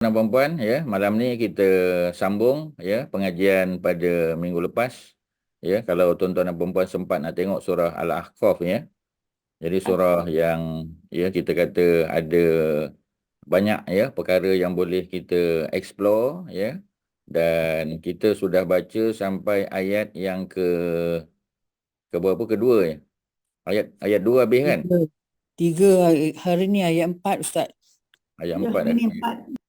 Dan perempuan, ya, malam ni kita sambung ya pengajian pada minggu lepas. Ya, kalau tuan-tuan dan perempuan sempat nak tengok surah Al-Ahqaf ya. Jadi surah yang ya kita kata ada banyak ya perkara yang boleh kita explore ya. Dan kita sudah baca sampai ayat yang ke berapa, kedua ya. Ayat 2 habis kan? Tiga. Tiga hari ni ayat 4 Ustaz. Ayat Ya, 4 hari dah. ni 4.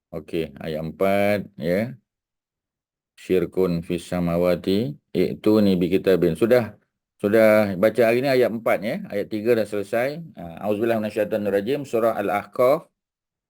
Okey, ayat 4 ya. Syirkun fis samawati itu ni bi kitabin. Sudah baca hari ni ayat 4 ya. Ayat 3 dah selesai. Auzubillahi minasyaitanir rajim, surah Al-Ahqaf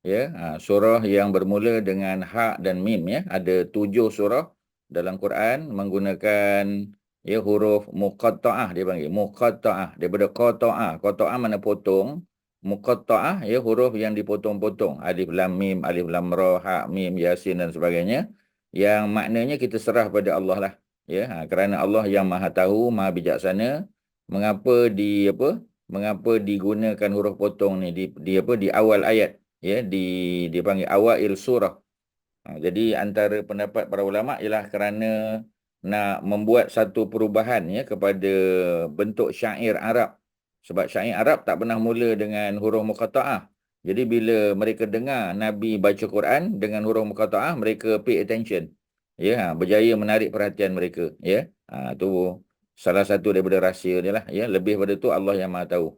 ya. Surah yang bermula dengan ha dan mim ya. Ada 7 surah dalam Quran menggunakan ya huruf muqatta'ah, dia panggil muqatta'ah, daripada qata'ah. Qata'ah mana potong. Muqatta'ah ya huruf yang dipotong-potong. Alif lam mim, alif lam ra, ha mim, yasin dan sebagainya. Yang maknanya kita serah pada Allah lah. Ya, kerana Allah yang Maha Tahu, Maha Bijaksana. Mengapa Mengapa digunakan huruf potong ni di awal ayat ya, dipanggil awail surah. Jadi antara pendapat para ulama ialah kerana nak membuat satu perubahan ya kepada bentuk syair Arab. Sebab syair Arab tak pernah mula dengan huruf muqatta'ah. Jadi bila mereka dengar Nabi baca Quran dengan huruf muqatta'ah, mereka pay attention. Ya, berjaya menarik perhatian mereka ya. Tu salah satu daripada rahsia dia lah ya. Lebih pada tu Allah yang Maha tahu.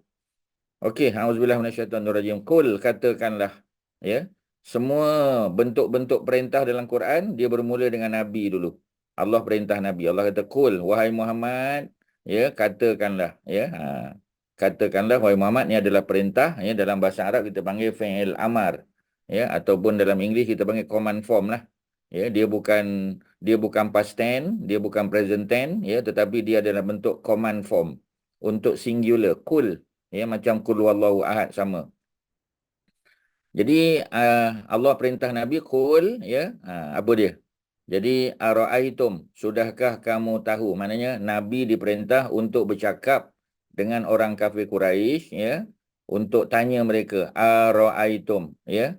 Okey, auzubillahi minasyaitonirrajim. Qul, katakanlah ya. Semua bentuk-bentuk perintah dalam Quran dia bermula dengan Nabi dulu. Allah perintah Nabi. Allah kata qul, wahai Muhammad, ya, katakanlah ya. Katakanlah wahai Muhammad, ni adalah perintah ya, dalam bahasa Arab kita panggil fi'il amar ya, ataupun dalam English kita panggil command form lah. Ya, dia bukan past tense, dia bukan present tense ya, tetapi dia adalah bentuk command form untuk singular. Qul ya, macam qul huwallahu ahad sama. Jadi Allah perintah Nabi qul ya, apa dia? Jadi ara'aitum, sudahkah kamu tahu? Maknanya Nabi diperintah untuk bercakap dengan orang kafir Quraisy ya, untuk tanya mereka ara'aitum ya.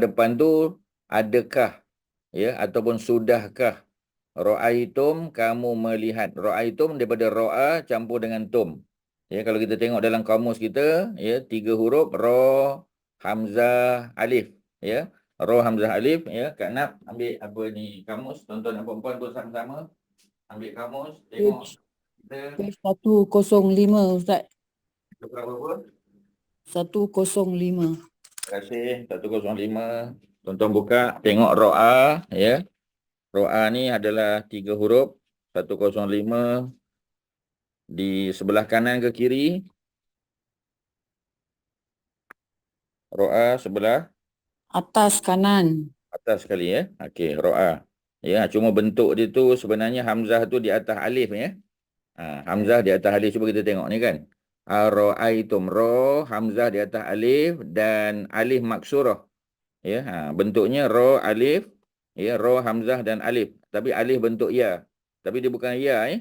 Depan tu adakah ya, ataupun sudahkah. Ra'aitum, kamu melihat. Ra'aitum daripada ra'a campur dengan tum. Ya, kalau kita tengok dalam kamus kita ya, 3 huruf ra, hamzah, alif ya. Ra, hamzah, alif ya. Kak Nap ambil apa ni kamus, tuan-tuan dan puan-puan pun sama-sama ambil kamus, tengok Page, kita page 105 Ustaz. berapa pun. 105. Terima kasih. 105. Tuan-tuan buka, tengok ra'a ya. Ra'a ni adalah 3 huruf. 105 di sebelah kanan ke kiri. Ro'a sebelah Atas kanan. atas sekali ya. Okey, ro'a. Ya, cuma bentuk dia tu sebenarnya hamzah tu di atas alif ya. Hamzah di atas alif, cuba kita tengok ni kan. Ara'aitum, ra, hamzah di atas alif dan alif maksurah. Ya, bentuknya ra, alif, ya, ra, hamzah dan alif. Tapi alif bentuk ya. Tapi dia bukan ya ya.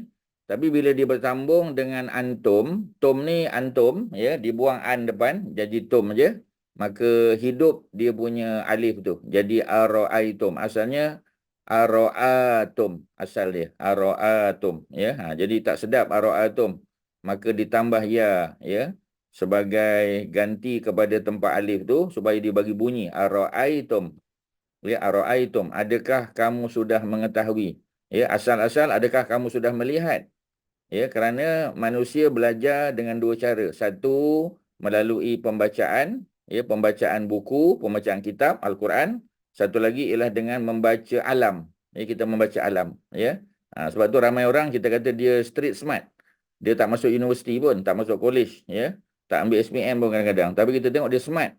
Tapi bila dia bersambung dengan antum, tum ni antum ya, dibuang an depan jadi tum aja. Maka hidup dia punya alif tu. Jadi ara'aitum. Asalnya ara'atum. Asal dia. Ara'atum. Ya. Jadi tak sedap ara'atum. Maka ditambah ya. Ya. Sebagai ganti kepada tempat alif tu. Supaya dia bagi bunyi. Ara'aitum. Ya. Ara'aitum. Adakah kamu sudah mengetahui? Ya. Asal-asal adakah kamu sudah melihat? Ya, kerana manusia belajar dengan 2 cara. Satu, melalui pembacaan, ya, pembacaan buku, pembacaan kitab Al-Quran. Satu lagi ialah dengan membaca alam. Ya, kita membaca alam, ya. Sebab tu ramai orang kita kata dia street smart. Dia tak masuk universiti pun, tak masuk college, ya. Tak ambil SPM pun kadang-kadang. Tapi kita tengok dia smart.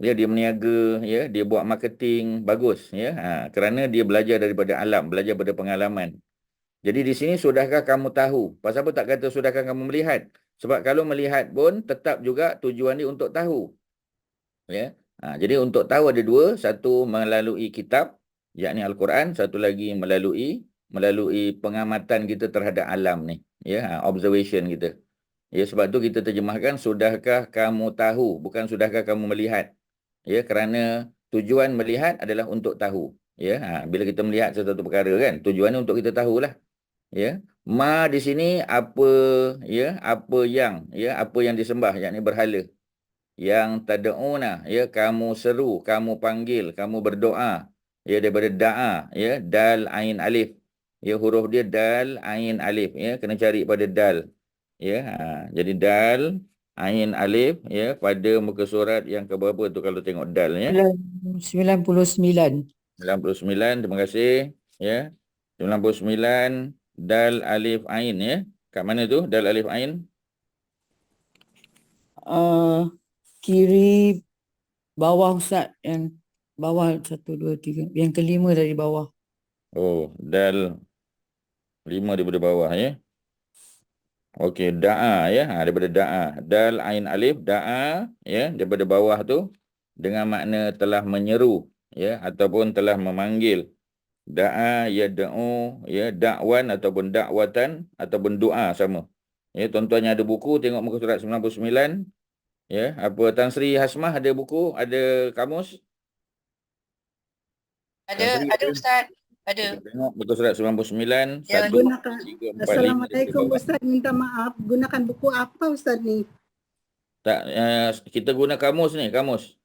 Ya, dia meniaga, ya, dia buat marketing bagus, ya. Kerana dia belajar daripada alam, belajar daripada pengalaman. Jadi di sini sudahkah kamu tahu? Pasal apa tak kata sudahkah kamu melihat? Sebab kalau melihat pun tetap juga tujuan dia untuk tahu. Ya. Jadi untuk tahu ada 2, satu melalui kitab, yakni Al-Quran, satu lagi melalui pengamatan kita terhadap alam ni, ya, observation kita. Ya, sebab tu kita terjemahkan sudahkah kamu tahu, bukan sudahkah kamu melihat. Ya, kerana tujuan melihat adalah untuk tahu. Ya, bila kita melihat sesuatu perkara kan, tujuannya untuk kita tahulah. Ya, ma di sini apa, ya, apa yang disembah, yakni berhala. Yang tad'una, ya, kamu seru, kamu panggil, kamu berdoa, ya, daripada da'a, ya, dal ain alif. Ya, huruf dia dal ain alif, ya, kena cari pada dal. Ya, jadi dal ain alif, ya, pada muka surat yang ke berapa tu kalau tengok dal, ya. 99. 99, terima kasih, ya. 99 dal alif ain, ya. Kat mana tu dal alif ain? Kiri bawah Ustaz, yang bawah 1, 2, 3. Yang kelima dari bawah. Oh, dal 5 daripada bawah, ya. Okey, da'a, ya. Daripada da'a. Dal ain alif, da'a, ya, daripada bawah tu dengan makna telah menyeru, ya, ataupun telah memanggil. Da'a, yad'u, ya, dakwan ataupun dakwatan ataupun doa sama. Ya, tuan-tuan yang ada buku tengok muka surat 99, ya. Apa Tan Sri Hasmah ada buku, ada kamus? Tan Sri Ada Ustaz. Ada. Kita tengok muka surat 99, Ya, 1, Gunakan. 3, 4, 5 Assalamualaikum Ustaz, minta maaf. Gunakan buku apa Ustaz ni? Tak, kita guna kamus ni, kamus.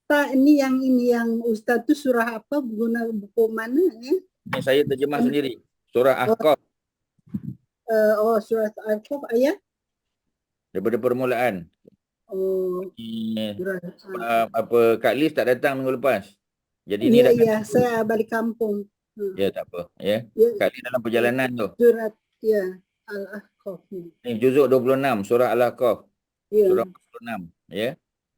Tak, ini yang Ustaz tu surah apa? Guna buku mana ya? Ini saya terjemah sendiri. Surah Ahqaf Surah Al-Kahf ayat. daripada permulaan. Surah. Apa Kak Liz tak datang minggu lepas. Jadi ni dah. Ya, saya balik kampung. Ya, tak apa, ya. Kak Liz dalam perjalanan tu. Surat ya Al-Kahf ni. Ni juzuk 26 surah Al-Ahqaf. Ya. Surah 26, ya.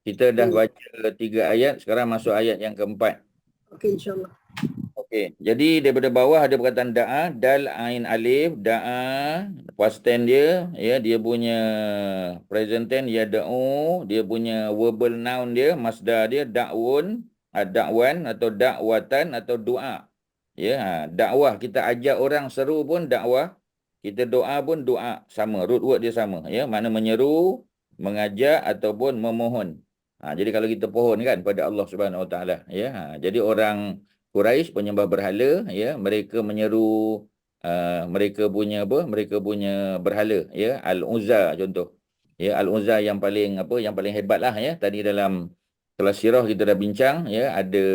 Kita dah baca 3 ayat, sekarang masuk ayat yang keempat. Okey, insya-Allah. Okey, jadi daripada bawah ada perkataan da'a, dal ain alif, da'a, past tense dia, ya, dia punya present tense yad'u, dia punya verbal noun dia, masdar dia da'wun, da'wan atau da'watan atau doa. Ya, dakwah kita ajak orang seru pun dakwah, kita doa pun doa, sama, root word dia sama, ya, makna menyeru, mengajak ataupun memohon. Jadi kalau kita pohon kan pada Allah Subhanahu Wa Taala, ya. Jadi orang Quraisy penyembah berhala, ya, mereka menyeru mereka punya apa? Mereka punya berhala, ya, Al-Uzza contoh. Ya, Al-Uzza yang paling apa? Yang paling hebatlah, ya. Tadi dalam kelas sirah kita dah bincang, ya, ada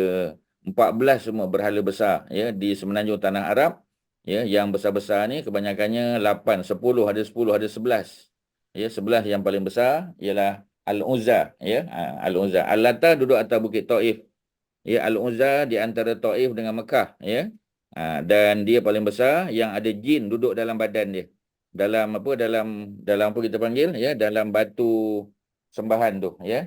14 semua berhala besar, ya, di semenanjung tanah Arab, ya, yang besar-besar ni kebanyakannya 8, 10, ada 10, ada 11. Ya, 11 yang paling besar ialah Al-Uzza, ya. Al-Uzza. Al-Lata duduk atas Bukit Taif. Ya, Al-Uzza di antara Taif dengan Mekah, ya. Dan dia paling besar, yang ada jin duduk dalam badan dia. Dalam apa, dalam apa kita panggil, ya, dalam batu sembahan tu, ya.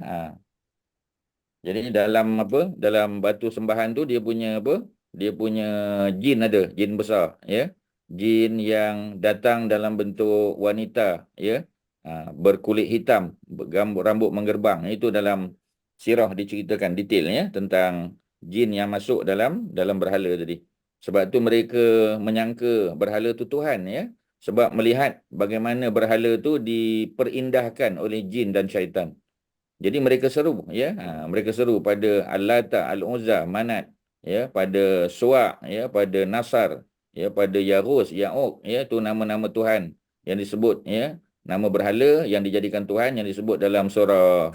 Jadi dalam apa, dalam batu sembahan tu dia punya apa? Dia punya jin ada, jin besar, ya. Jin yang datang dalam bentuk wanita, ya. Berkulit hitam, rambut menggerbang. Itu dalam sirah diceritakan detail, ya, tentang jin yang masuk dalam berhala tadi. Sebab tu mereka menyangka berhala tu Tuhan, ya. Sebab melihat bagaimana berhala tu diperindahkan oleh jin dan syaitan. Jadi mereka seru, ya. Mereka seru pada Al-Lata, Al-Uzza, Manat, ya, pada Suwa', ya, pada Nasar, ya, pada Yarus, Ya'uq, ya, tu nama-nama Tuhan yang disebut, ya. Nama berhala yang dijadikan Tuhan yang disebut dalam surah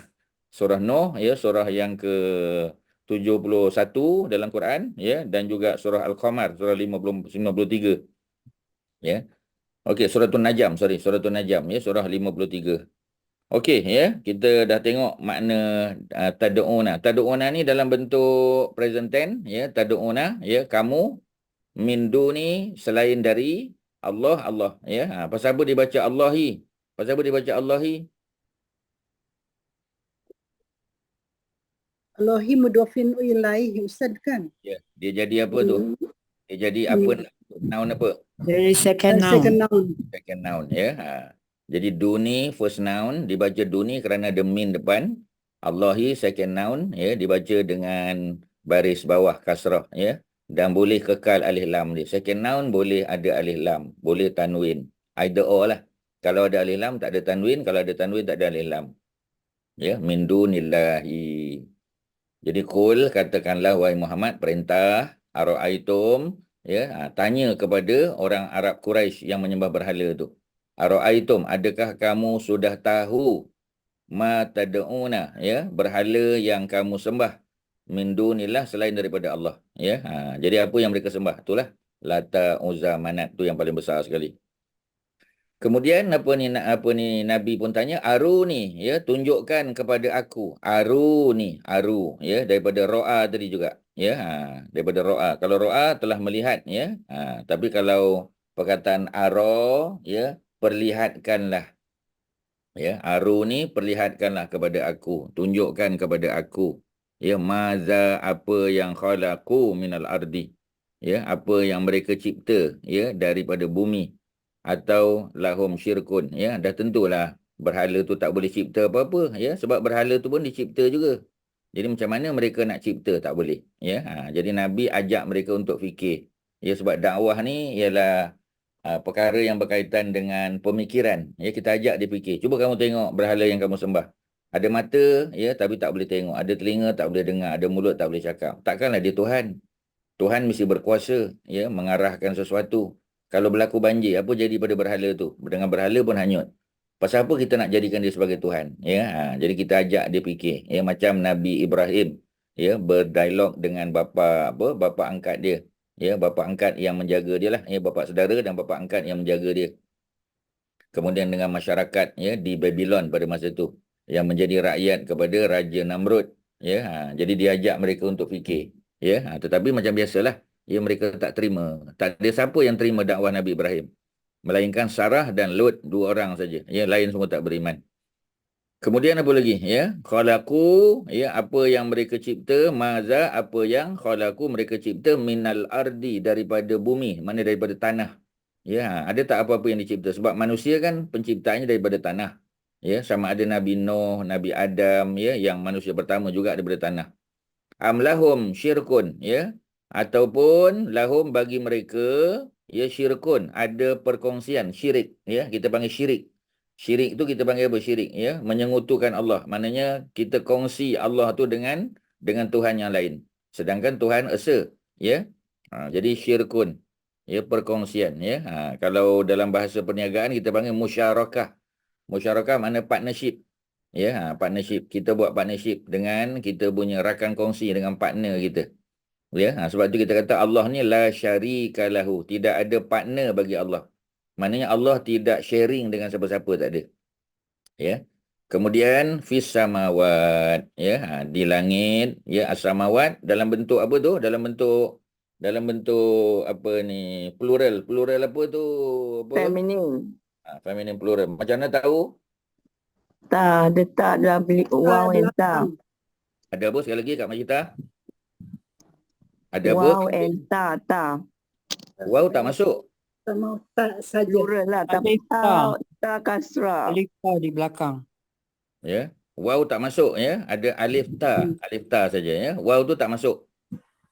Nuh, ya, surah yang ke-71 dalam Quran, ya, dan juga surah Al-Qamar, surah 53. Ya. Okey, suratul Najm, suratul Najm, ya, surah 53. Okey, ya, kita dah tengok makna tad'una. Tad'una ni dalam bentuk present tense, ya, tad'una, ya, kamu, min duni, selain dari Allah, Allah, ya. Pasal apa dibaca Allahi? Pasal apa dibaca Allahi? Allahi mudhafin ilaihi Ustaz kan? Ya, dia jadi apa tu? Dia jadi apa? Noun apa? Dari second noun. Second noun. Second noun, ya. Jadi duni first noun, dibaca duni kerana ada min depan. Allahi second noun, ya, dibaca dengan baris bawah kasrah, ya, dan boleh kekal alif lam dia. Second noun boleh ada alif lam, boleh tanwin. Either or lah. Kalau ada alif lam tak ada tanwin, kalau ada tanwin tak ada alif lam. Ya, min dunillahi. Jadi qul, katakanlah wahai Muhammad, perintah ara'aitum, ya, tanya kepada orang Arab Quraisy yang menyembah berhala tu. Ara'aitum, adakah kamu sudah tahu ma tad'una, ya, berhala yang kamu sembah min dunillah, selain daripada Allah, ya. Jadi apa yang mereka sembah? Itulah Lata, Uzza, Manat, tu yang paling besar sekali. Kemudian apa ni Nabi pun tanya, aruni, ya, tunjukkan kepada aku. Aruni, aru, ya, daripada ro'a tadi juga, ya. Daripada ro'a. Kalau ro'a telah melihat, ya. Tapi kalau perkataan aro, ya, perlihatkanlah. Ya, aruni, perlihatkanlah kepada aku, tunjukkan kepada aku. Ya, maza, apa yang khalaqu minal ardi. Ya, apa yang mereka cipta, ya, daripada bumi. Atau lahum syirkun, ya, dah tentulah berhala tu tak boleh cipta apa-apa, ya, sebab berhala tu pun dicipta juga. Jadi macam mana mereka nak cipta? Tak boleh, ya. Jadi Nabi ajak mereka untuk fikir, ya, sebab dakwah ni ialah perkara yang berkaitan dengan pemikiran, ya. Kita ajak dia fikir, cuba kamu tengok berhala yang kamu sembah, ada mata, ya, tapi tak boleh tengok, ada telinga tak boleh dengar, ada mulut tak boleh cakap. Takkanlah dia Tuhan. Tuhan mesti berkuasa, ya, mengarahkan sesuatu. Kalau berlaku banjir, apa jadi pada berhala tu? Dengan berhala pun hanyut. Pasal apa kita nak jadikan dia sebagai Tuhan? Ya, jadi kita ajak dia fikir. Ya, macam Nabi Ibrahim, ya, berdialog dengan bapa angkat dia. Ya, bapa angkat yang menjaga dia lah. Ya, bapa saudara dan bapa angkat yang menjaga dia. Kemudian dengan masyarakat, ya, di Babylon pada masa itu, yang menjadi rakyat kepada Raja Namrud. Ya, jadi dia ajak mereka untuk fikir. Ya, tetapi macam biasalah, ya, mereka tak terima. Tak ada siapa yang terima dakwah Nabi Ibrahim, melainkan Sarah dan Lut, dua orang saja. Ya, lain semua tak beriman. Kemudian apa lagi? Ya, khalaqu, ya, apa yang mereka cipta, maza, apa yang khalaqu mereka cipta minal ardi, daripada bumi, mana daripada tanah. Ya, ada tak apa-apa yang dicipta? Sebab manusia kan penciptaannya daripada tanah. Ya, sama ada Nabi Nuh, Nabi Adam, ya, yang manusia pertama juga daripada tanah. Am lahum syirkun, ya, ataupun lahum, bagi mereka, ya, syirkun, ada perkongsian, syirik, ya, kita panggil syirik. Syirik tu kita panggil apa? Syirik, ya, menyengutukan Allah. Maknanya kita kongsi Allah tu dengan Tuhan yang lain. Sedangkan Tuhan esa, ya. Jadi syirkun, ya, perkongsian, ya. Kalau dalam bahasa perniagaan kita panggil musyarakah. Musyarakah mana partnership. Ya, partnership. Kita buat partnership dengan kita punya rakan kongsi, dengan partner kita. Ya, sebab tu kita kata Allah ni la syarika lahu. Tidak ada partner bagi Allah. Maknanya Allah tidak sharing dengan siapa-siapa, tak ada. Ya. Kemudian fis samawat, ya, di langit, ya, as-samawat dalam bentuk apa tu? Dalam bentuk apa ni? Plural. Plural apa tu? Apa? Feminine. Feminine plural. Macam mana tahu? Tak, letak dalam bilik wow and ta. Ada apa sekali lagi Kak Majita? Ada apa? Wow and ta. Wow tak masuk. Sama tak saja. Plural lah. Tapi Alif ta. ta kasrah. Alif ta di belakang. Ya. Wow tak masuk, ya. Ada alif ta. Alif ta saja, ya. Wow tu tak masuk.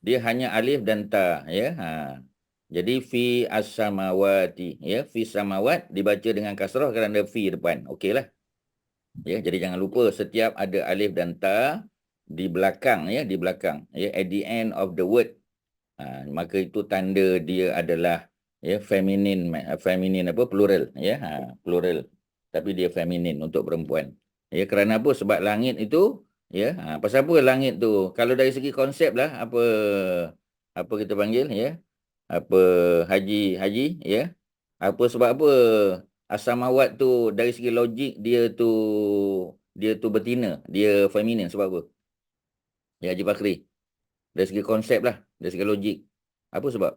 Dia hanya alif dan ta, ya. Jadi fi as-samawati, ya. Fi samawat dibaca dengan kasrah kerana ada fi depan. Okeylah. Ya, jadi jangan lupa setiap ada alif dan ta di belakang, ya, di belakang, ya, at the end of the word. Maka itu tanda dia adalah, ya, feminin apa, plural, ya, plural, tapi dia feminin untuk perempuan. Ya, kerana apa? Sebab langit itu, ya, pasal apa langit tu? Kalau dari segi konsep lah, apa kita panggil, ya, apa haji, ya, apa sebab apa as-samawat tu dari segi logik dia tu betina, dia feminin, sebab apa? Ya, Haji Bakri. Dari segi konsep lah, dari segi logik. Apa sebab?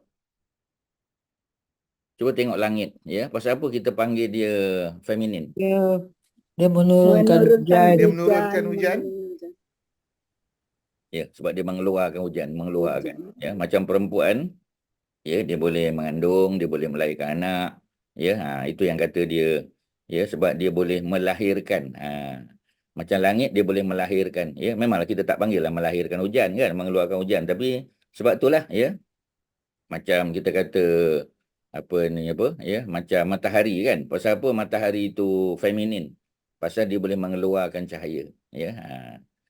Cuba tengok langit, ya. Pasal apa kita panggil dia feminin? Dia menurunkan hujan. Dia menurunkan hujan. Ya, sebab dia mengeluarkan hujan, ya, macam perempuan, ya, dia boleh mengandung, dia boleh melahirkan anak, ya, itu yang kata dia, ya, sebab dia boleh melahirkan. Macam langit dia boleh melahirkan, ya. Memanglah kita tak panggil lah melahirkan hujan kan, mengeluarkan hujan, tapi sebab itulah, ya, macam kita kata ya, macam matahari kan. Pasal apa matahari itu feminin? Pasal dia boleh mengeluarkan cahaya, ya.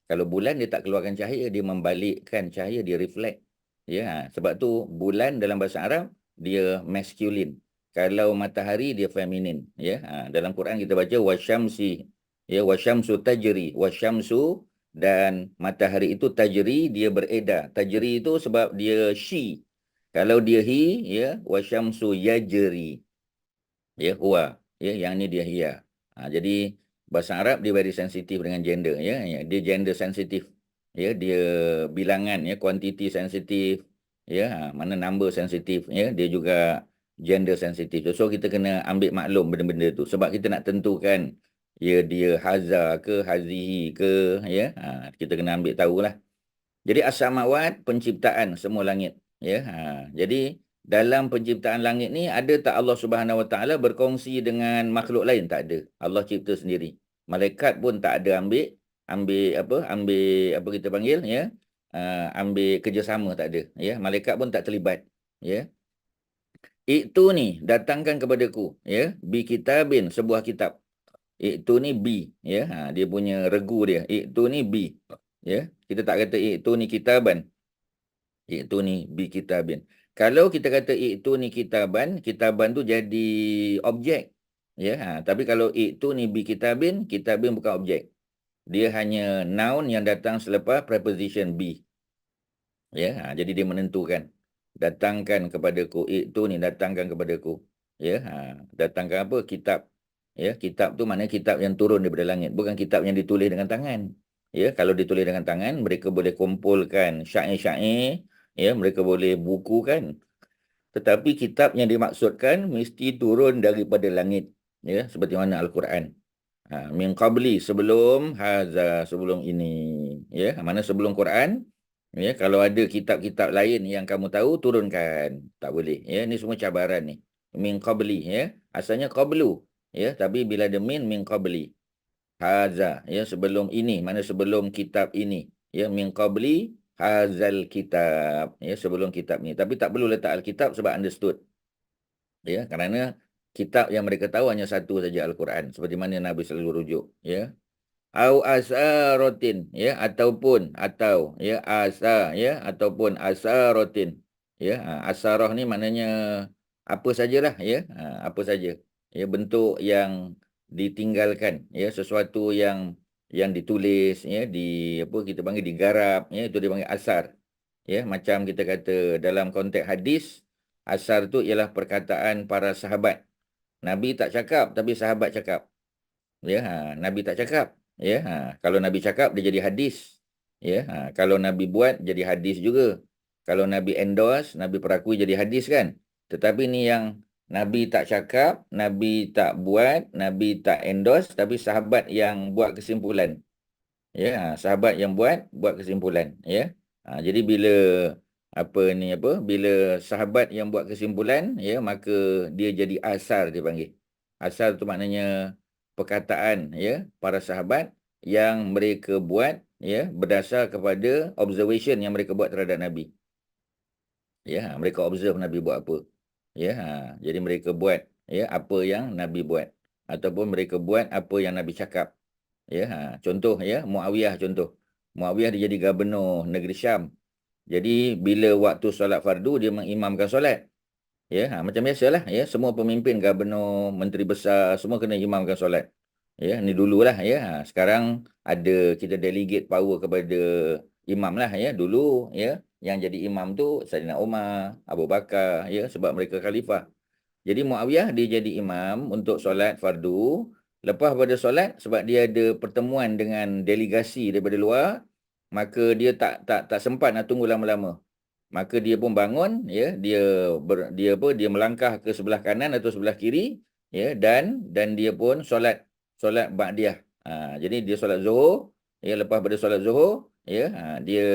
Kalau bulan dia tak keluarkan cahaya, dia membalikkan cahaya, dia reflect. Ya, sebab tu bulan dalam bahasa Arab dia masculine. Kalau matahari dia feminin, ya. Dalam Quran kita baca wasyamsi, ya, wasyamsu tajri, wasyamsu, dan matahari itu tajri, dia beredar. Tajri itu sebab dia she. Kalau dia he, ya, wasyamsu yajri. Ya, huwa, ya, yang ni dia hiya. Jadi bahasa Arab dia very sensitif dengan gender, ya. Dia gender sensitif. Ya, dia bilangan, ya, quantity sensitif, ya, mana number sensitif, ya, dia juga gender sensitif. So kita kena ambil maklum benda-benda tu sebab kita nak tentukan ya dia haza ke hazihi ke, ya. Kita kena ambil tahulah. Jadi as-samawat penciptaan semua langit, ya. Jadi dalam penciptaan langit ni ada tak Allah Subhanahu Wa Taala berkongsi dengan makhluk lain? Tak ada. Allah cipta sendiri. Malaikat pun tak ada ambil apa kita panggil, ya. Ambil kerjasama, tak ada, ya. Malaikat pun tak terlibat, ya. Itu ni datangkan kepadaku, ya, bi kitabin, sebuah kitab. Itu ni bi, ya. Dia punya regu dia. Itu ni bi, ya. Kita tak kata itu ni kitaban. Itu ni bi kitabin. Kalau kita kata itu ni kitaban, kitaban tu jadi objek, ya. Tapi kalau itu ni bi kitabin, kitabin bukan objek. Dia hanya noun yang datang selepas preposition be. Ya, jadi dia menentukan. Datangkan kepadaku, itu ni datangkan kepadaku. Ya, datangkan apa? Kitab. Ya, kitab tu mana kitab yang turun daripada langit, bukan kitab yang ditulis dengan tangan. Ya, kalau ditulis dengan tangan, mereka boleh kumpulkan syair-syair, ya, mereka boleh bukukan. Tetapi kitab yang dimaksudkan mesti turun daripada langit, ya, seperti mana Al-Quran. Min qabli, sebelum haza, sebelum ini, ya. Mana sebelum Quran, ya, kalau ada kitab-kitab lain yang kamu tahu, turunkan. Tak boleh, ya. Ini semua cabaran ni. Min qabli, ya. Asalnya qablu, ya, tapi bila ada min qabli. Haza, ya, sebelum ini, mana sebelum kitab ini, ya, min qabli hazal kitab, ya, sebelum kitab ni. Tapi tak perlu letak Alkitab sebab understood, ya, kerana kitab yang mereka tahu hanya satu saja, Al-Quran, seperti mana Nabi selalu rujuk, ya. Au asaratin, ya, ataupun atau, ya, ya, ataupun asaratin, ya. Asarah ni maknanya apa sajalah, ya, apa saja, ya, bentuk yang ditinggalkan, ya, sesuatu yang ditulis, ya, di apa kita panggil digarap, ya, itu dipanggil asar, ya. Macam kita kata dalam konteks hadis, asar tu ialah perkataan para sahabat. Nabi tak cakap tapi sahabat cakap, ya. Nabi tak cakap, ya. Kalau Nabi cakap dia jadi hadis, ya. Kalau Nabi buat jadi hadis juga. Kalau Nabi endorse, Nabi perakui jadi hadis, kan. Tetapi ni yang Nabi tak cakap, Nabi tak buat, Nabi tak endorse, tapi sahabat yang buat kesimpulan, ya. Sahabat yang buat kesimpulan, ya. Jadi bila bila sahabat yang buat kesimpulan, ya, maka dia jadi asar, dia panggil. Asar tu maknanya perkataan, ya, para sahabat yang mereka buat, ya, berdasar kepada observation yang mereka buat terhadap Nabi. Ya, mereka observe Nabi buat apa. Ya, jadi mereka buat, ya, apa yang Nabi buat, ataupun mereka buat apa yang Nabi cakap. Ya, contoh, ya, Muawiyah contoh. Muawiyah dia jadi gubernur negeri Syam. Jadi bila waktu solat fardu dia mengimamkan solat. Ya, macam biasalah, ya, semua pemimpin, gubernur, menteri besar semua kena imamkan solat. Ya, ni dululah, ya. Sekarang ada kita delegate power kepada imam lah, ya. Dulu, ya, yang jadi imam tu Saidina Umar, Abu Bakar, ya, sebab mereka khalifah. Jadi Muawiyah dia jadi imam untuk solat fardu. Lepas pada solat, sebab dia ada pertemuan dengan delegasi daripada luar, maka dia tak sempat nak tunggu lama-lama. Maka dia pun bangun, ya, dia melangkah ke sebelah kanan atau sebelah kiri, ya, dan dia pun solat ba'diyah. Jadi dia solat Zuhur, ya, lepas pada solat Zuhur, ya, dia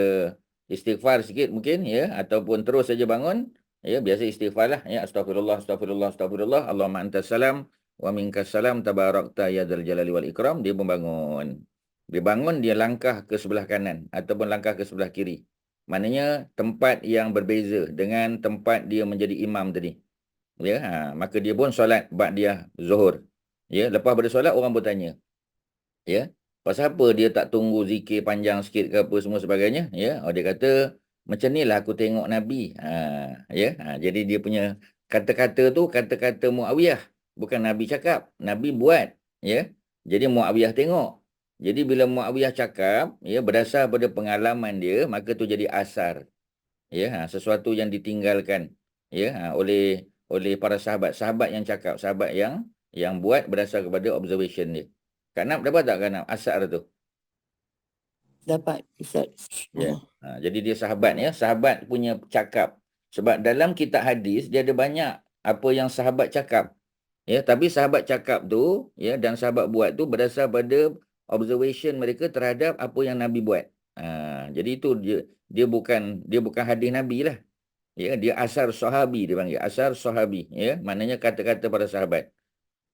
istighfar sikit mungkin, ya, ataupun terus saja bangun, ya, biasa istighfar lah, ya, astagfirullah, astagfirullah, astagfirullah, Allahumma antas salam wa minkas salam tabarakta ya dzal jalali wal ikram. Dia pun bangun. Dia bangun, dia langkah ke sebelah kanan ataupun langkah ke sebelah kiri. Maknanya tempat yang berbeza dengan tempat dia menjadi imam tadi. Ya, maka dia pun solat ba'diyah Zuhur. Ya, lepas pada solat orang bertanya. Ya, Pasal apa dia tak tunggu zikir panjang sikit ke apa semua sebagainya, ya. Dia kata macam ni lah aku tengok Nabi. Ya. Jadi dia punya kata-kata tu kata-kata Muawiyah, bukan Nabi cakap, Nabi buat, ya. Jadi Muawiyah tengok. Jadi bila Muawiyah cakap, ya, berdasar pada pengalaman dia, maka tu jadi asar, ya. Sesuatu yang ditinggalkan, ya, oleh para sahabat yang cakap, sahabat yang buat berdasar kepada observation dia. Kak Nap dapat tak Kak Nap asar tu? Dapat Ustaz. Ya. Jadi dia sahabat, ya, sahabat punya cakap. Sebab dalam kitab hadis dia ada banyak apa yang sahabat cakap. Ya, tapi sahabat cakap tu, ya, dan sahabat buat tu berdasar pada observation mereka terhadap apa yang Nabi buat. Jadi itu dia bukan hadis Nabi lah. Ya, dia asar sahabi dia panggil. Asar sahabi, ya, maknanya kata-kata para sahabat.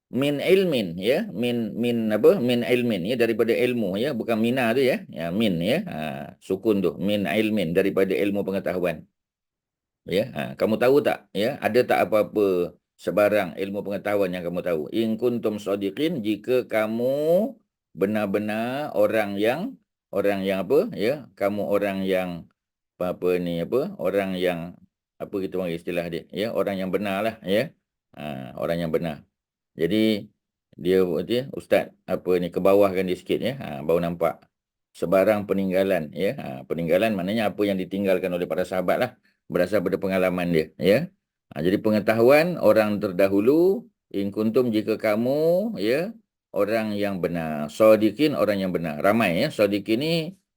Min ilmin, ya, min apa, min ilmin, ya, daripada ilmu, ya, bukan mina tu, ya, min, ya, sukun tu, min ilmin, daripada ilmu pengetahuan, ya. Kamu tahu tak, ya, ada tak apa-apa sebarang ilmu pengetahuan yang kamu tahu? In kuntum shadiqin, jika kamu benar-benar orang yang apa, ya, kamu orang yang orang yang apa kita panggil istilah dia, ya, orang yang benar lah, ya. Orang yang benar. Jadi dia ustaz ke bawahkan dia sikit, ya. Baru nampak sebarang peninggalan, ya. Peninggalan maknanya apa yang ditinggalkan oleh para sahabat lah, berdasar pada pengalaman dia, ya. Jadi pengetahuan orang terdahulu, in kuntum, jika kamu, ya, orang yang benar. Shadiqin, orang yang benar. Ramai, ya. Shadiqin ni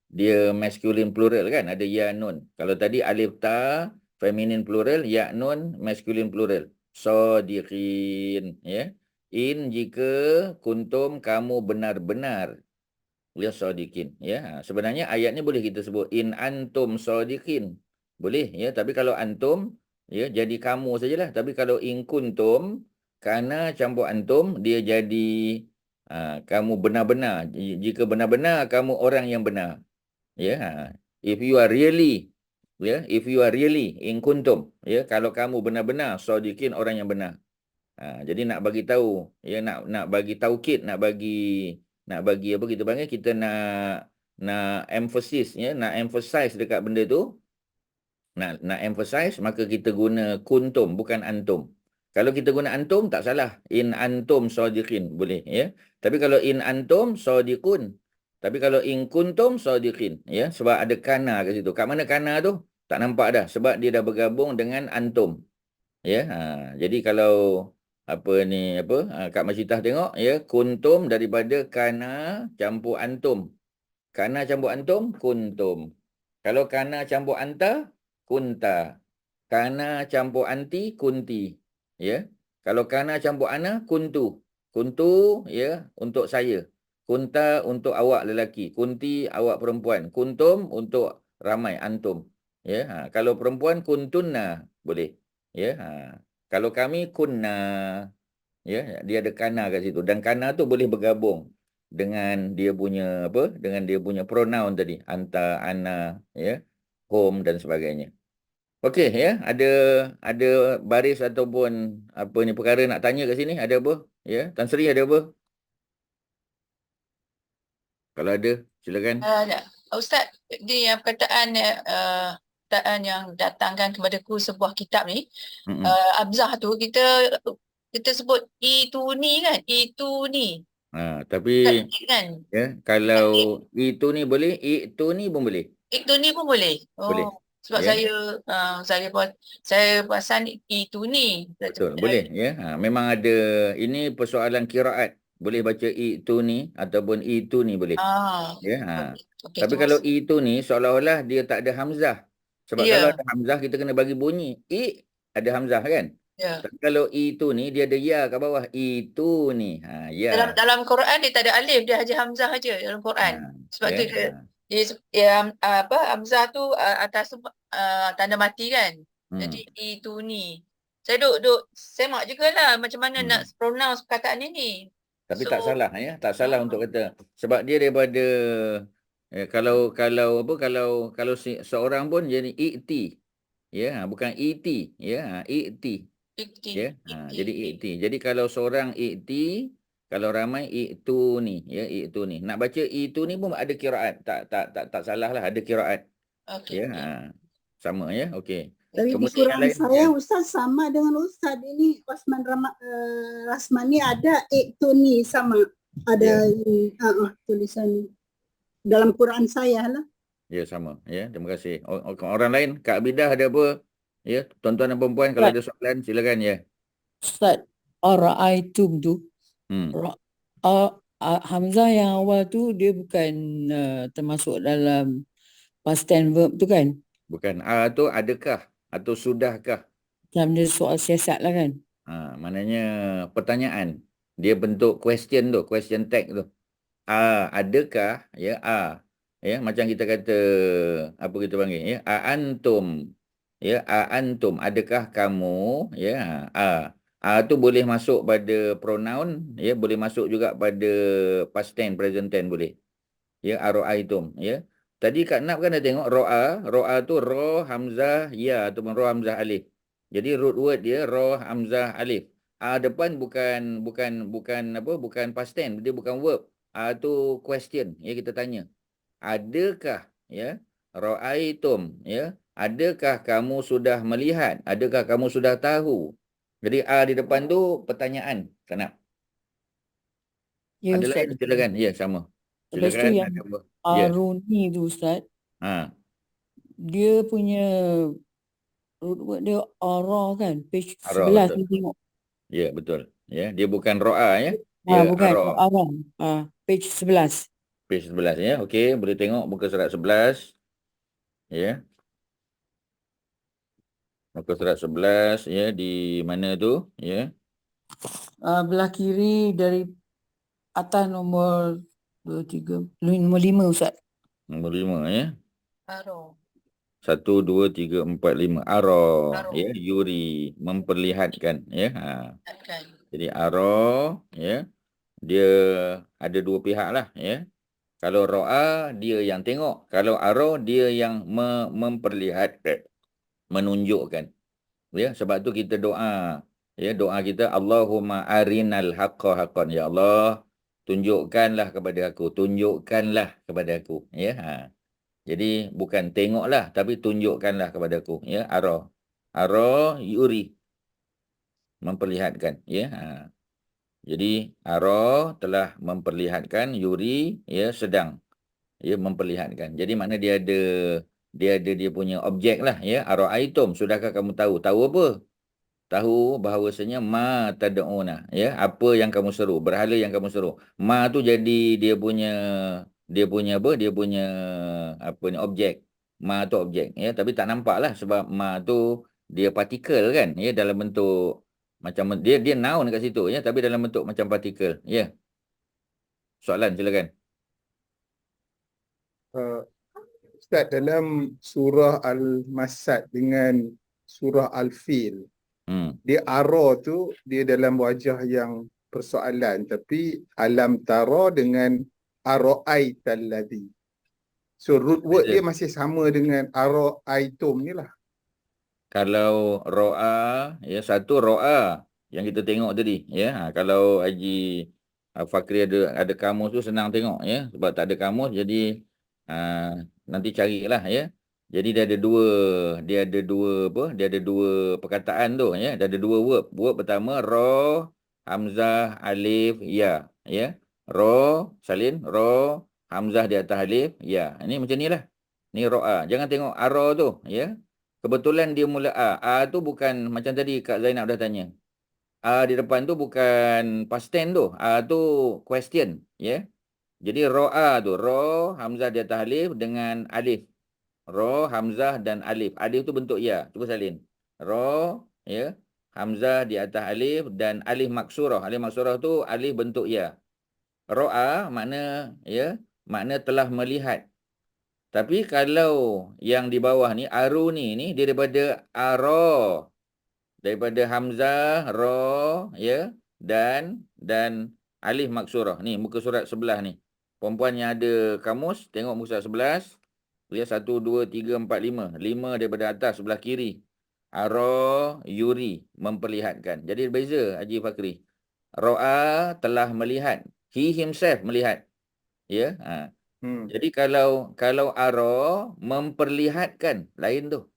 dia masculine plural kan, ada ya nun. Kalau tadi alif ta feminine plural, ya nun masculine plural. Shadiqin, ya. In, jika kuntum, kamu benar-benar, ya, shadiqin, ya. Sebenarnya ayat ni boleh kita sebut in antum shadiqin, boleh, ya. Tapi kalau antum, ya, jadi kamu sajalah. Tapi kalau in kuntum, kerana campur antum, dia jadi kamu benar-benar. Jika benar-benar kamu orang yang benar, ya. If you are really, ya, if you are really in kuntum, ya, kalau kamu benar-benar shadiqin, orang yang benar. Jadi nak bagi tahu, ya, nak bagi taukid, nak bagi apa kita panggil, kita nak emphasis, ya, nak emphasize dekat benda tu, nak emphasize, maka kita guna kuntum, bukan antum. Kalau kita guna antum tak salah, in antum shadiqin boleh, ya. Tapi kalau in antum shadiqun, tapi kalau in kuntum shadiqin, ya, sebab ada kana kat situ. Kat mana kana tu? Tak nampak dah, sebab dia dah bergabung dengan antum, ya. Jadi kalau Kak Masyidah tengok, ya, kuntum daripada kana campur antum. Kana campur antum, kuntum. Kalau kana campur anta, kunta. Kana campur anti, kunti. Ya. Kalau kana campur ana, kuntu. Kuntu, ya, untuk saya. Kunta untuk awak lelaki. Kunti awak perempuan. Kuntum untuk ramai, antum. Ya. Kalau perempuan, kuntunna, boleh. Ya. Kalau kami, kunna. Ya, dia ada kana kat situ, dan kana tu boleh bergabung dengan dia punya dengan dia punya pronoun tadi, anta, ana, ya, home dan sebagainya. Okey, ya, ada baris ataupun perkara nak tanya kat sini, ada apa? Ya, Tan Sri ada apa? Kalau ada, silakan. Ustaz, di perkataan yang datangkan kepadaku sebuah kitab ni, Abzah tu kita sebut itu ni kan, itu ni. Tapi kan, ya, kalau itu ni boleh, itu ni pun boleh. itu ni pun boleh. Boleh. Sebab Ya. saya perasan itu ni. Betul, boleh, ya. Memang ada, ini persoalan qiraat. Boleh baca itu ni ataupun itu ni boleh. Ya. Okay, Tapi kalau itu ni seolah-olah dia tak ada hamzah. Sebab Ya. kalau ada hamzah kita kena bagi bunyi. Ada hamzah kan? Ya. Tapi kalau itu ni dia ada ya kat bawah. Itu ni. Ya. Dalam Quran dia tak ada alif, dia hanya hamzah aja dalam Quran. Sebab tu hamzah tu atas tanda mati kan. Jadi itu ni. Saya duk semak jugalah macam mana nak pronounce perkataan ini. Tapi tak salah, ya. Tak salah untuk kata. Sebab dia daripada kalau seorang pun jadi i'ti. Ya, bukan iti, ya, i'ti. Ya. Jadi i'ti. Jadi kalau seorang i'ti, Kalau ramai itu ni, ya, itu ni. Nak baca itu ni pun ada kiraat. Tak salah lah, ada kiraat. Okey. Ya, sama ya. Okey. Tapi di Kemudian yang Quran lain, saya ya. Ustaz sama dengan Ustaz ini Rasmani ada itu ni sama ada tulisan dalam Quran saya lah. Ya, sama. Ya, terima kasih. Orang lain, Kak Abidah ada apa? Ya, tuan-tuan dan perempuan kalau ada soalan silakan ya. Ustaz, Ara'aitum tu, Hmm. Hamzah yang awal tu dia bukan termasuk dalam past tense verb tu kan? Bukan tu adakah atau sudahkah? Macam dia soal siasat lah kan? Maknanya pertanyaan. Dia bentuk question tu, question tag tu. Adakah ya ya macam kita kata apa kita panggil ya antum ya antum adakah kamu ya tu boleh masuk pada pronoun ya boleh masuk juga pada past tense present tense boleh ya ara'aitum ya tadi Kak Nap kan dah tengok ro'a tu ra hamzah ya ataupun ra hamzah alif jadi root word dia ra hamzah alif depan bukan past tense dia bukan verb tu question ya kita tanya adakah ya ra'aitum ya adakah kamu sudah melihat adakah kamu sudah tahu jadi di depan tu pertanyaan Kak Ya ada Ustaz. lain silakan ya sama Lepas tu silakan yang ada apa ya Aruni tu Ustaz, dia punya root word dia Ara kan? Page ara 11 betul ni tengok. ya betul ya dia bukan ro'a ya dia Bukan, ara Ara. Page 11. page 11 ya okey boleh tengok muka surat 11 ya muka surat 11 ya di mana tu ya Belah kiri dari atas nombor 2, 3, nombor 5 Ustaz. nombor 5 ya Aro. 1, 2, 3, 4, 5. Ara. Aro. Ya, yuri. Memperlihatkan. Ya. Akan. Jadi ara. Ya. Dia ada dua pihak lah. Ya. Kalau ro'a, dia yang tengok. Kalau ara, dia yang memperlihatkan. Menunjukkan. Ya. Sebab tu kita doa. Ya. Doa kita. Allahumma arinal haqqa haqqan. Ya Allah. Tunjukkanlah kepada aku. Tunjukkanlah kepada aku. Ya. Jadi bukan tengoklah tapi tunjukkanlah kepada aku ya ara yuri memperlihatkan ya jadi ara telah memperlihatkan yuri ya sedang ya memperlihatkan jadi makna dia punya objek lah ya ara'aitum sudahkah kamu tahu apa tahu bahawasanya ma tad'una ya apa yang kamu seru berhala yang kamu seru ma tu jadi apa ni objek ma tu objek ya tapi tak nampak lah sebab ma tu dia partikel kan ya dalam bentuk macam dia noun kat situ ya tapi dalam bentuk macam partikel ya soalan silakan Ustaz, dalam surah Al-Masad dengan surah Al-Fil, dia ara tu dia dalam wajah yang persoalan tapi alam tara dengan ara'aital ladzi. So root word dia masih sama dengan ara'aitum ni lah. Kalau ro'a ya satu ro'a yang kita tengok tadi ya kalau Haji Fakri ada kamus tu senang tengok ya sebab tak ada kamus jadi nanti carilah ya jadi dia ada dua perkataan tu ya dia ada dua verb pertama ra hamzah alif ya ra salin ra hamzah di atas alif ya ini macam nilah ni ro'a jangan tengok ara tu ya kebetulan dia mula tu bukan macam tadi Kak Zainab dah tanya di depan tu bukan past tense tu tu question ya jadi ro'a tu ra hamzah di atas alif dengan alif ra hamzah dan alif tu bentuk ya cuba salin ra ya hamzah di atas alif dan alif maksurah tu alif bentuk ya ro'a makna telah melihat tapi kalau yang di bawah ni aruni ni dia daripada daripada hamzah ra ya dan alif maksurah ni muka surat 11 ni perempuan yang ada kamus tengok muka surat 11 ya 1 2 3 4 5 daripada atas sebelah kiri ara yuri memperlihatkan jadi beza Haji Fakri Ro'a telah melihat. He himself melihat. Ya. Jadi kalau ara memperlihatkan, lain tu.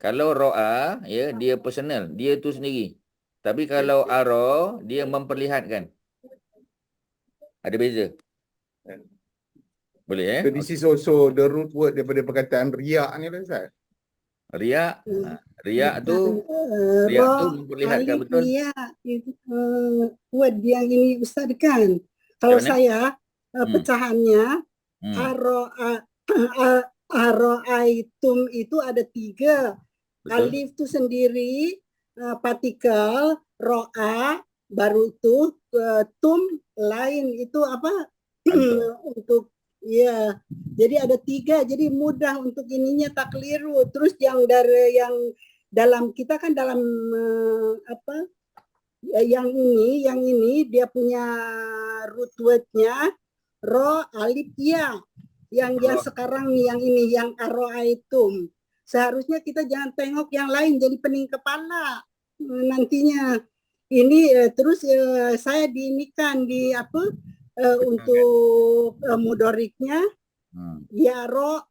Kalau ro'a, ya, dia personal, dia tu sendiri. Tapi kalau ara, dia memperlihatkan. Ada beza. Boleh So this is also the root word daripada perkataan riak ni lah Ustaz. Riak. Riak tu Ra, memperlihatkan alif, betul. ya, itu word yang ini Ustaz kan. Kalau Macam mana? saya pecahannya aroaitum itu ada 3. Betul. Alif itu sendiri partikel, ro'a baru itu tum lain itu apa? Untuk ya. Jadi ada 3, jadi mudah untuk ininya tak keliru. Terus yang dari yang dalam kita kan dalam apa? Yang ini dia punya root word-nya ro alif ya. Yang sekarang nih yang ini yang aroaitum. Seharusnya kita jangan tengok yang lain jadi pening kepala nantinya. Ini terus saya diinikan di apa untuk mudoriknya yaro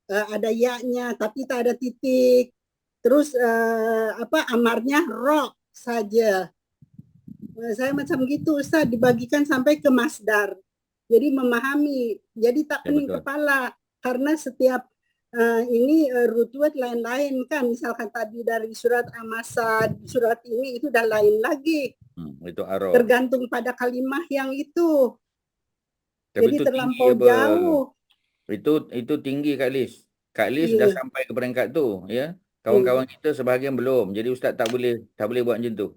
ada ya-nya tapi tak ada titik. Terus apa amarnya ro saja. Saya macam gitu Ustaz dibagikan sampai ke masdar. Jadi memahami, jadi tak pening kepala karena setiap ini root word lain-lain kan, misalkan tadi dari surat Al-Masad, surat ini itu dah lain lagi. Itu aro. Tergantung pada kalimah yang itu. Tapi jadi itu terlampau tinggi jauh. Itu tinggi Kak Liz. Kak Liz dah sampai ke peringkat tu, ya. Kawan-kawan kita sebahagian belum. Jadi ustaz tak boleh buat macam tu.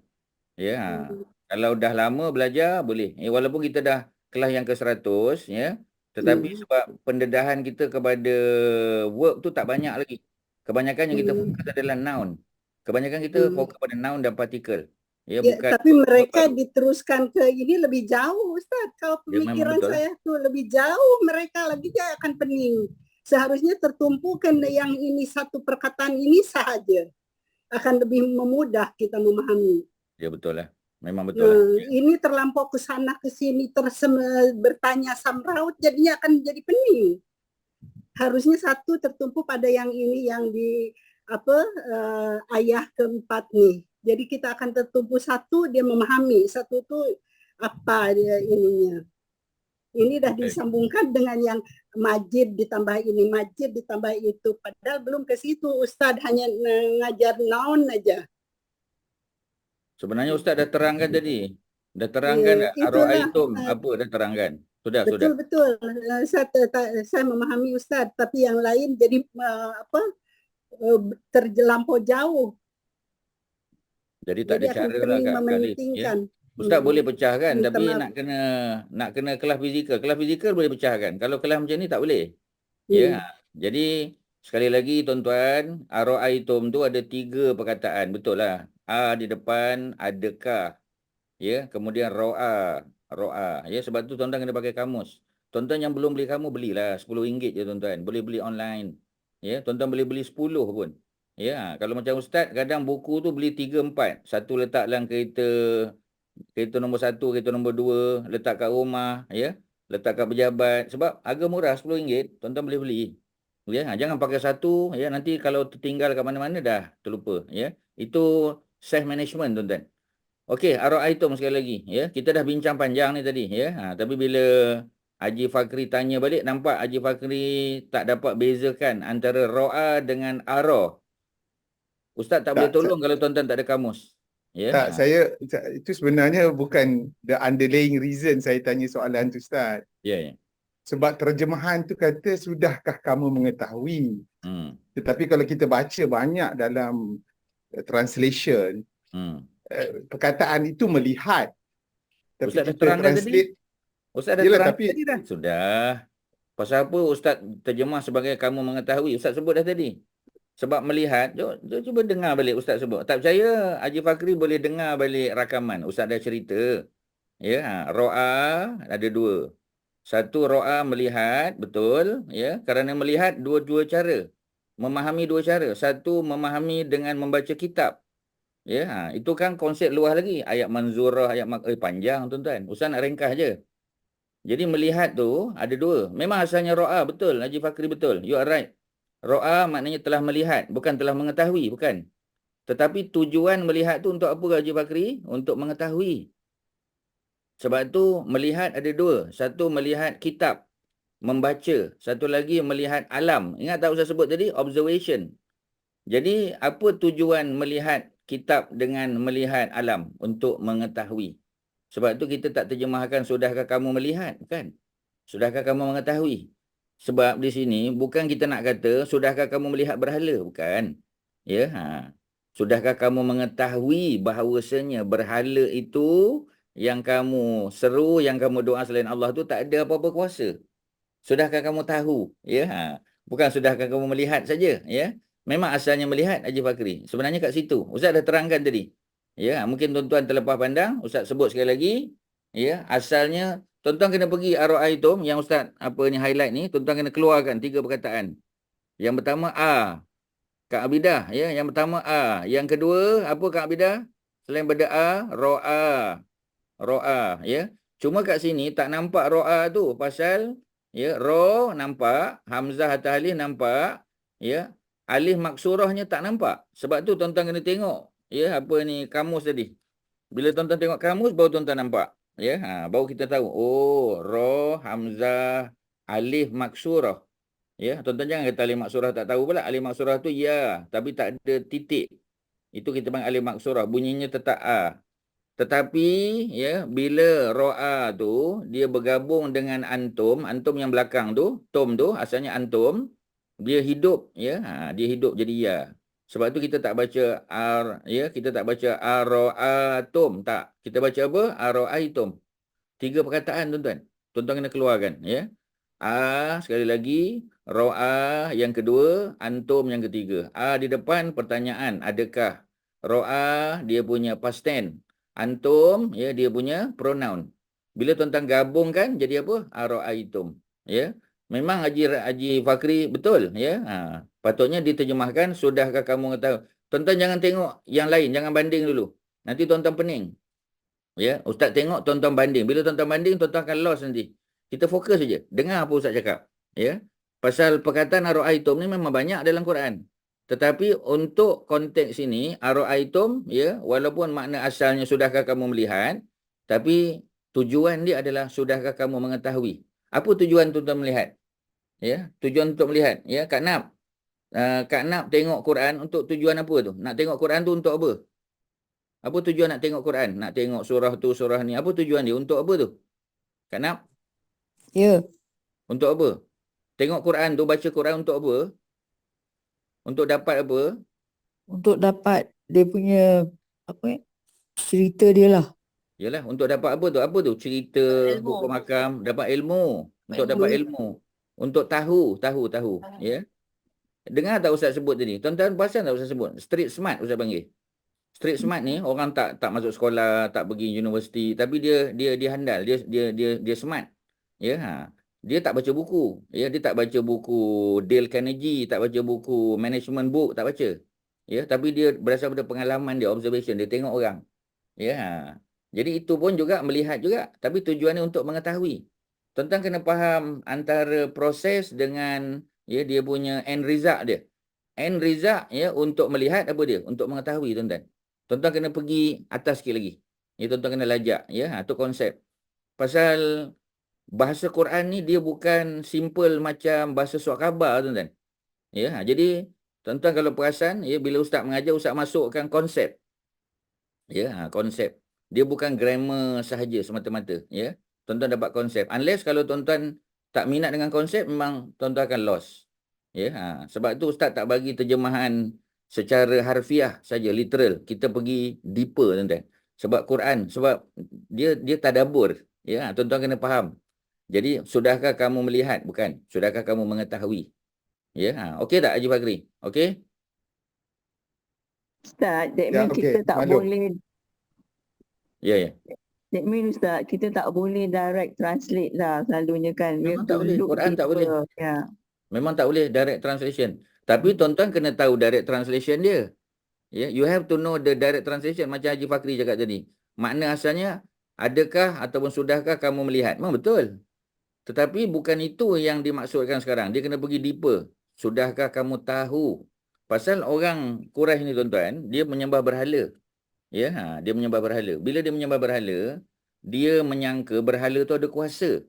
Ya. Kalau dah lama belajar boleh. Walaupun kita dah kelas yang ke-100, ya. Tetapi sebab pendedahan kita kepada verb tu tak banyak lagi. Kebanyakan yang kita fokus adalah noun. Kebanyakan kita fokus pada noun dan partikel. Ya, bukan. Tapi mereka diteruskan ke ini lebih jauh Ustaz. Kalau pemikiran saya tuh lebih jauh, mereka lagi dia akan pening. Seharusnya tertumpukan yang ini satu perkataan ini saja. Akan lebih memudah kita memahami. Ya betul lah. Memang betul lah. Ini terlampau ke sana ke sini bertanya samraut jadinya akan jadi pening. Harusnya satu tertumpu pada yang ini yang di apa ayah keempat nih. Jadi kita akan tertumpu satu dia memahami, satu itu apa dia ininya. Ini dah disambungkan dengan yang majid ditambah ini, majid ditambah itu. Padahal belum ke situ Ustaz hanya ngajar noun aja. Sebenarnya Ustaz dah terangkan tadi. Dah terangkan aroaitum apa dah terangkan. Sudah. Betul. Saya memahami Ustaz, tapi yang lain jadi apa terlampau jauh. Jadi tak ada cara lah kali. Ya. Ustaz boleh pecahkan tapi nak kena kelas fizikal. Kelas fizikal boleh pecahkan. Kalau kelas macam ni tak boleh. Ya. Jadi sekali lagi tuan-tuan, aroaitum tu ada 3 perkataan, betul lah. A di depan, adakah. Ya, kemudian ro'a. Ya, sebab tu tuan-tuan kena pakai kamus. Tuan-tuan yang belum beli kamus, belilah RM10 je tuan-tuan. Boleh beli online. Ya, tuan-tuan boleh beli 10 pun. Ya, kalau macam ustaz, kadang buku tu beli 3-4. Satu letak dalam kereta nombor 1, kereta nombor 2, letak kat rumah, ya. Letak kat pejabat. Sebab harga murah RM10, tuan-tuan boleh beli. Ya, jangan pakai satu, ya, nanti kalau tertinggal kat mana-mana dah terlupa, ya. Itu self management tuan-tuan. Okey, aroaitum sekali lagi, ya. Kita dah bincang panjang ni tadi, ya. Tapi bila Haji Fakri tanya balik, nampak Haji Fakri tak dapat bezakan antara ro'a dengan ara. Ustaz tak boleh tolong kalau tuan-tuan tak ada kamus. Ya. Tak, itu sebenarnya bukan the underlying reason saya tanya soalan tu Ustaz. Ya. Sebab terjemahan tu kata sudahkah kamu mengetahui. Tetapi kalau kita baca banyak dalam translation, perkataan itu melihat. Tapi Ustaz dah kita terangkan translate. Ustaz dah terangkan tadi dah. Sudah. Pasal apa Ustaz terjemah sebagai kamu mengetahui? Ustaz sebut dah tadi. Sebab melihat, cuba dengar balik Ustaz sebut. Tak percaya, Haji Fakri boleh dengar balik rakaman. Ustaz dah cerita. Ya, ro'a ada 2. Satu ro'a melihat, betul. Ya, kerana melihat dua cara. Memahami 2 cara. Satu memahami dengan membaca kitab. Ya, itu kan konsep luas lagi. Ayat manzurah, panjang tuan-tuan. Ustaz nak ringkas je. Jadi melihat tu ada dua. Memang asalnya ro'a, betul. Haji Fakri betul. You are right. Ro'a maknanya telah melihat, bukan telah mengetahui, bukan. Tetapi tujuan melihat tu untuk apa Haji Fakri? Untuk mengetahui. Sebab tu melihat ada dua. Satu melihat kitab, membaca. Satu lagi melihat alam. Ingat tak Ustaz sebut tadi? Observation. Jadi apa tujuan melihat kitab dengan melihat alam? Untuk mengetahui. Sebab tu kita tak terjemahkan sudahkah kamu melihat, kan? Sudahkah kamu mengetahui? Sebab di sini bukan kita nak kata sudahkah kamu melihat berhala, bukan. Ya, Sudahkah kamu mengetahui bahawasanya berhala itu yang kamu seru, yang kamu doa selain Allah tu tak ada apa-apa kuasa. Sudahkah kamu tahu, ya? Bukan sudahkah kamu melihat saja, ya? Memang asalnya melihat Haji Fakri. Sebenarnya kat situ. Ustaz dah terangkan tadi. Ya, mungkin tuan-tuan terlepas pandang, Ustaz sebut sekali lagi, ya, asalnya tuan-tuan kena pergi Ar-Ra'aitum yang Ustaz highlight ni, tuan-tuan kena keluarkan 3 perkataan. Yang pertama A, Kak Abidah, ya, yang pertama A. Yang kedua apa Kak Abidah? Selain pada A, Ro'a, ya. Cuma kat sini tak nampak Ro'a tu pasal ya, nampak, hamzah atas alif nampak, ya. Alif maksurahnya tak nampak. Sebab tu tuan-tuan kena tengok, ya, kamus tadi. Bila tuan-tuan tengok kamus baru tuan-tuan nampak, ya. Baru kita tahu, oh, hamzah, alif maksurah. Ya, tuan-tuan jangan kata alif maksurah tak tahu pula. Alif maksurah tu ya, tapi tak ada titik. Itu kita panggil alif maksurah, bunyinya tetap A. Tetapi ya, bila ro'a tu dia bergabung dengan antum yang belakang tu, tom tu asalnya antum, dia hidup, ya. Dia hidup jadi ya. Sebab tu kita tak baca kita tak baca ar-ra'atum, tak. Kita baca apa? Ar-ra'aitum. 3 perkataan tuan-tuan. Tuan-tuan kena keluarkan, ya. Sekali lagi, ro'a yang kedua, antum yang ketiga. Di depan pertanyaan, adakah? Ro'a dia punya past tense. Antum, ya, dia punya pronoun. Bila tuan-tuan gabungkan jadi apa? Ar-ra'aitum, ya. Memang Haji Fakri betul, ya. Patutnya diterjemahkan sudahkah kamu tahu. Tuan-tuan jangan tengok yang lain, jangan banding dulu. Nanti tuan-tuan pening. Ya, Ustaz tengok tuan-tuan banding. Bila tuan-tuan banding, tuan-tuan akan lost nanti. Kita fokus saja. Dengar apa Ustaz cakap, ya. Pasal perkataan ar-ra'aitum ni memang banyak dalam Quran. Tetapi untuk konteks ini, ar-ra'aitum, ya, walaupun makna asalnya sudahkah kamu melihat, tapi tujuan dia adalah sudahkah kamu mengetahui. Apa tujuan tuan-tuan melihat? Ya, tujuan untuk melihat, ya, Kak Nap. Kak Nap tengok Quran untuk tujuan apa tu? Nak tengok Quran tu untuk apa? Apa tujuan nak tengok Quran? Nak tengok surah tu, surah ni. Apa tujuan dia? Untuk apa tu? Kak Nap? Ya. Untuk apa? Tengok Quran tu, baca Quran untuk apa? Untuk dapat apa? Untuk dapat dia punya cerita dia lah. Yalah, untuk dapat apa tu? Apa tu? Cerita, Ilmu. buku makam, dapat ilmu. Untuk dapat ilmu. Untuk tahu. Ya. Dengar tak Ustaz sebut tadi? Tuan-tuan perasan tak Ustaz sebut? Street smart Ustaz panggil. Street smart ni orang tak masuk sekolah, tak pergi universiti, tapi dia handal, dia smart. Ya, dia tak baca buku. Ya, dia tak baca buku Dale Carnegie, tak baca buku management book, tak baca. Ya, tapi dia berdasar pada pengalaman dia, observation, dia tengok orang. Ya. Jadi itu pun juga melihat juga, tapi tujuannya untuk mengetahui. Tuan-tuan kena faham antara proses dengan dia punya end result dia. End result ya untuk melihat apa dia? Untuk mengetahui tuan-tuan. Tuan-tuan kena pergi atas sikit lagi. Ya, tuan-tuan kena lajak. Ya, itu konsep. Pasal bahasa Quran ni dia bukan simple macam bahasa surat khabar, tuan-tuan. Ya, jadi tuan-tuan kalau perasan, ya, bila Ustaz mengajar, Ustaz masukkan konsep. Ya, konsep. Dia bukan grammar sahaja semata-mata. Ya, tuan-tuan dapat konsep. Unless kalau tuan-tuan tak minat dengan konsep, memang tuan-tuan akan lost. Ya, sebab tu Ustaz tak bagi terjemahan secara harfiah saja, literal. Kita pergi deeper, tuan-tuan. Sebab Quran, sebab dia tadabbur. Ya, tuan-tuan kena faham. Jadi, sudahkah kamu melihat? Bukan. Sudahkah kamu mengetahui? Ya, okey tak Haji Fakri? Okey? Ustaz, that means kita tak maklum. boleh, Ya. that means Ustaz, kita tak boleh direct translate lah selalunya kan. Memang tak boleh. Quran tak boleh. Ya. Memang tak boleh direct translation. Tapi tuan-tuan kena tahu direct translation dia. You have to know the direct translation macam Haji Fakri cakap tadi. Makna asalnya, adakah ataupun sudahkah kamu melihat? Memang betul. Tetapi bukan itu yang dimaksudkan sekarang. Dia kena pergi deeper. Sudahkah kamu tahu? Pasal orang Quraisy ni tuan-tuan, dia menyembah berhala. Ya, dia menyembah berhala. Bila dia menyembah berhala, dia menyangka berhala tu ada kuasa.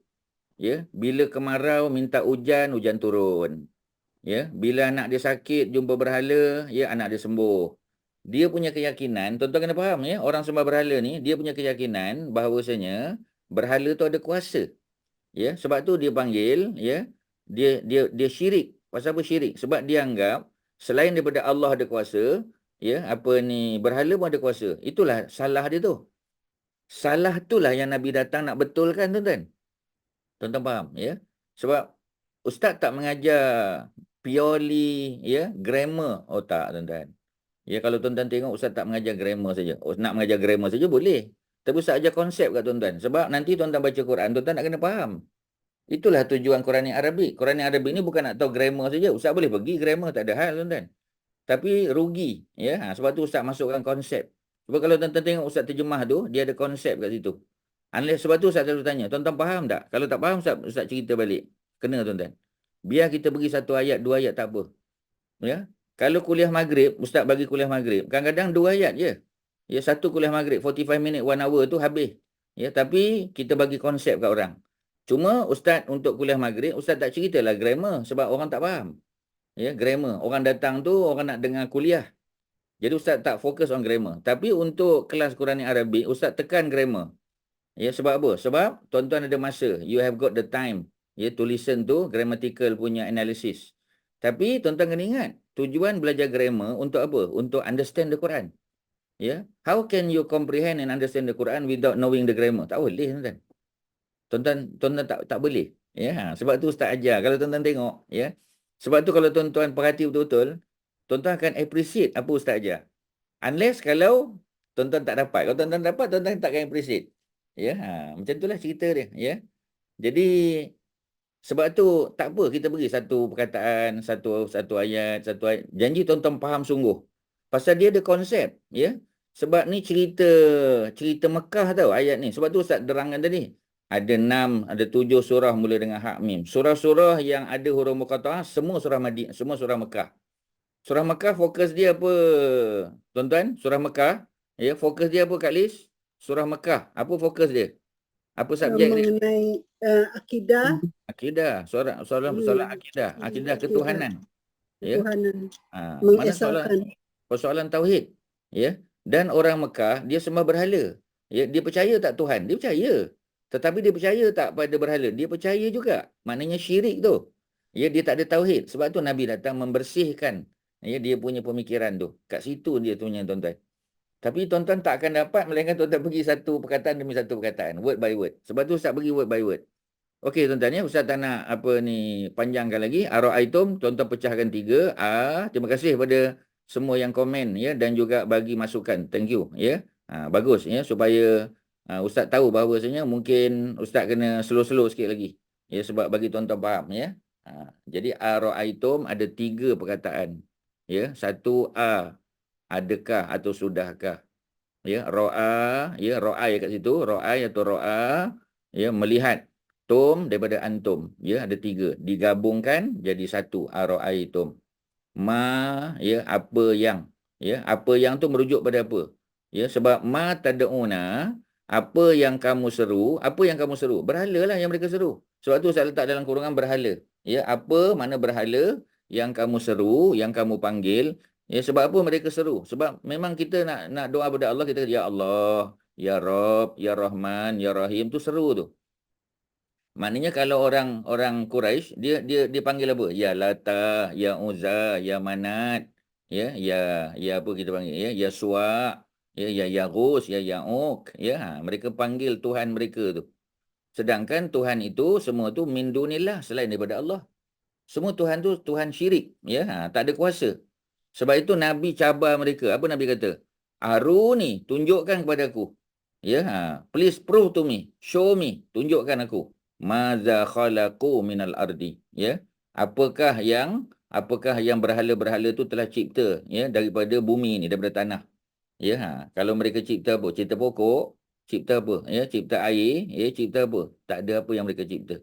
Ya, bila kemarau minta hujan, hujan turun. Ya, bila anak dia sakit jumpa berhala, ya anak dia sembuh. Dia punya keyakinan, tuan-tuan kena faham ya, orang sembah berhala ni, dia punya keyakinan bahawasanya berhala tu ada kuasa. Ya, sebab tu dia panggil, ya, dia syirik. Pasal apa syirik? Sebab dia anggap selain daripada Allah ada kuasa, ya, apa ni, berhala pun ada kuasa. Itulah salah dia tu. Salah itulah yang Nabi datang nak betulkan, tuan-tuan. Tuan-tuan faham, ya? Sebab ustaz tak mengajar purely, ya, grammar. Oh tak, tuan-tuan. Ya, kalau tuan-tuan tengok ustaz tak mengajar grammar saja. Oh, nak mengajar grammar saja boleh. Tapi ustaz ajar konsep kat tuan-tuan. Sebab nanti tuan-tuan baca Quran, tuan-tuan nak kena faham. Itulah tujuan Quran yang Arabik. Quran yang Arabik ni bukan nak tahu grammar saja. Ustaz boleh pergi grammar, tak ada hal, tuan-tuan. Tapi rugi, ya. Sebab tu ustaz masukkan konsep. Sebab kalau tuan-tuan tengok ustaz terjemah tu, dia ada konsep kat situ. Sebab tu ustaz selalu tanya, tuan-tuan faham tak? Kalau tak faham, ustaz cerita balik. Kena, tuan-tuan. Biar kita bagi satu ayat, dua ayat tak apa. Ya. Kalau kuliah maghrib, ustaz bagi kuliah maghrib, kadang-kadang 2 ayat je. Ya, satu kuliah maghrib 45 minit 1 hour tu habis. Ya, tapi kita bagi konsep kat orang. Cuma ustaz untuk kuliah maghrib, ustaz tak ceritalah grammar sebab orang tak faham. Ya, grammar. Orang datang tu orang nak dengar kuliah. Jadi ustaz tak fokus on grammar. Tapi untuk kelas Quran Arabik, ustaz tekan grammar. Ya, sebab apa? Sebab tuan-tuan ada masa. You have got the time, ya, to listen to grammatical punya analysis. Tapi tuan-tuan kena ingat, tujuan belajar grammar untuk apa? Untuk understand the Quran. Ya, how can you comprehend and understand the Quran without knowing the grammar? Tak boleh, tuan-tuan. Tuan-tuan tak boleh. Ya, sebab tu ustaz ajar. Kalau tuan-tuan tengok, ya. Sebab tu kalau tuan-tuan perhati betul-betul, tuan-tuan akan appreciate apa ustaz ajar. Unless kalau tuan-tuan tak dapat. Kalau tuan-tuan dapat, tuan-tuan takkan appreciate. Ya, macam itulah cerita dia, ya. Jadi sebab tu tak apa kita beri satu perkataan, satu ayat. Janji tuan-tuan faham sungguh. Pasal dia ada konsep, ya. Sebab ni cerita Mekah tau ayat ni. Sebab tu ustaz terangkan tadi. Ada 6, ada 7 surah mula dengan hak mim. Surah-surah yang ada huruf muqatta'ah semua surah Madinah, semua surah Mekah. Surah Mekah fokus dia apa? Tuan-tuan, surah Mekah, ya, fokus dia apa Kak Liz? Surah Mekah, apa fokus dia? Apa subjek dia? Mengenai akidah. Akidah, soalan akidah, akidah ketuhanan. Ya. Ketuhanan. Mana soalan tauhid, ya. Dan orang Mekah dia sembah berhala. Ya, dia percaya tak Tuhan? Dia percaya. Tetapi dia percaya tak pada berhala? Dia percaya juga. Maknanya syirik tu. Ya, dia tak ada tauhid. Sebab tu Nabi datang membersihkan, ya, dia punya pemikiran tu. Kat situ dia punya, tuan-tuan. Tapi tuan-tuan tak akan dapat melainkan tuan-tuan pergi satu perkataan demi satu perkataan, word by word. Sebab tu Ustaz bagi word by word. Okey tuan-tuan, ya, Ustaz tak nak apa ni panjangkan lagi. Ara'aitum, tuan-tuan pecahkan 3. Terima kasih kepada semua yang komen, ya, dan juga bagi masukan. Thank you, ya. Bagus, ya, supaya Ustaz tahu bahawasanya mungkin Ustaz kena slow-slow sikit lagi. Ya, sebab bagi tuan-tuan faham, ya. Jadi ara'aitum ada 3 perkataan. Ya, 1 adakah atau sudahkah. Ya, ro'a, ya, ro'a ya kat situ, ro'a atau ro'a, ya, melihat. Tum daripada antum, ya, ada 3 digabungkan jadi 1, ara'aitum. Ma, ya, apa yang, ya, apa yang tu merujuk pada apa? Ya, sebab ma tad'una, apa yang kamu seru, berhala lah yang mereka seru. Sebab tu saya letak dalam kurungan berhala. Ya, apa mana berhala yang kamu seru, yang kamu panggil. Ya, sebab apa mereka seru? Sebab memang kita nak doa kepada Allah, kita ya Allah, ya Rabb, ya Rahman, ya Rahim, tu seru tu. Maknanya kalau orang Quraisy dia panggil apa? Ya Lata, ya Uzza, ya Manat, ya apa kita panggil, ya Suwa, ya Yaghus, ya Ya'uq, ya, mereka panggil Tuhan mereka tu. Sedangkan Tuhan itu semua tu min dunillah, selain daripada Allah. Semua Tuhan tu Tuhan syirik, ya, tak ada kuasa. Sebab itu Nabi cabar mereka. Apa Nabi kata? Aruni, tunjukkan kepada aku. Ya, please prove to me, show me, tunjukkan aku. Maza khalaqu minal ardi, ya. Apakah yang apakah yang berhala-berhala tu telah cipta ya daripada bumi ni, daripada tanah. Ya, kalau mereka cipta apa? Cipta pokok, cipta apa? Ya, cipta air, ya, cipta apa? Tak ada apa yang mereka cipta.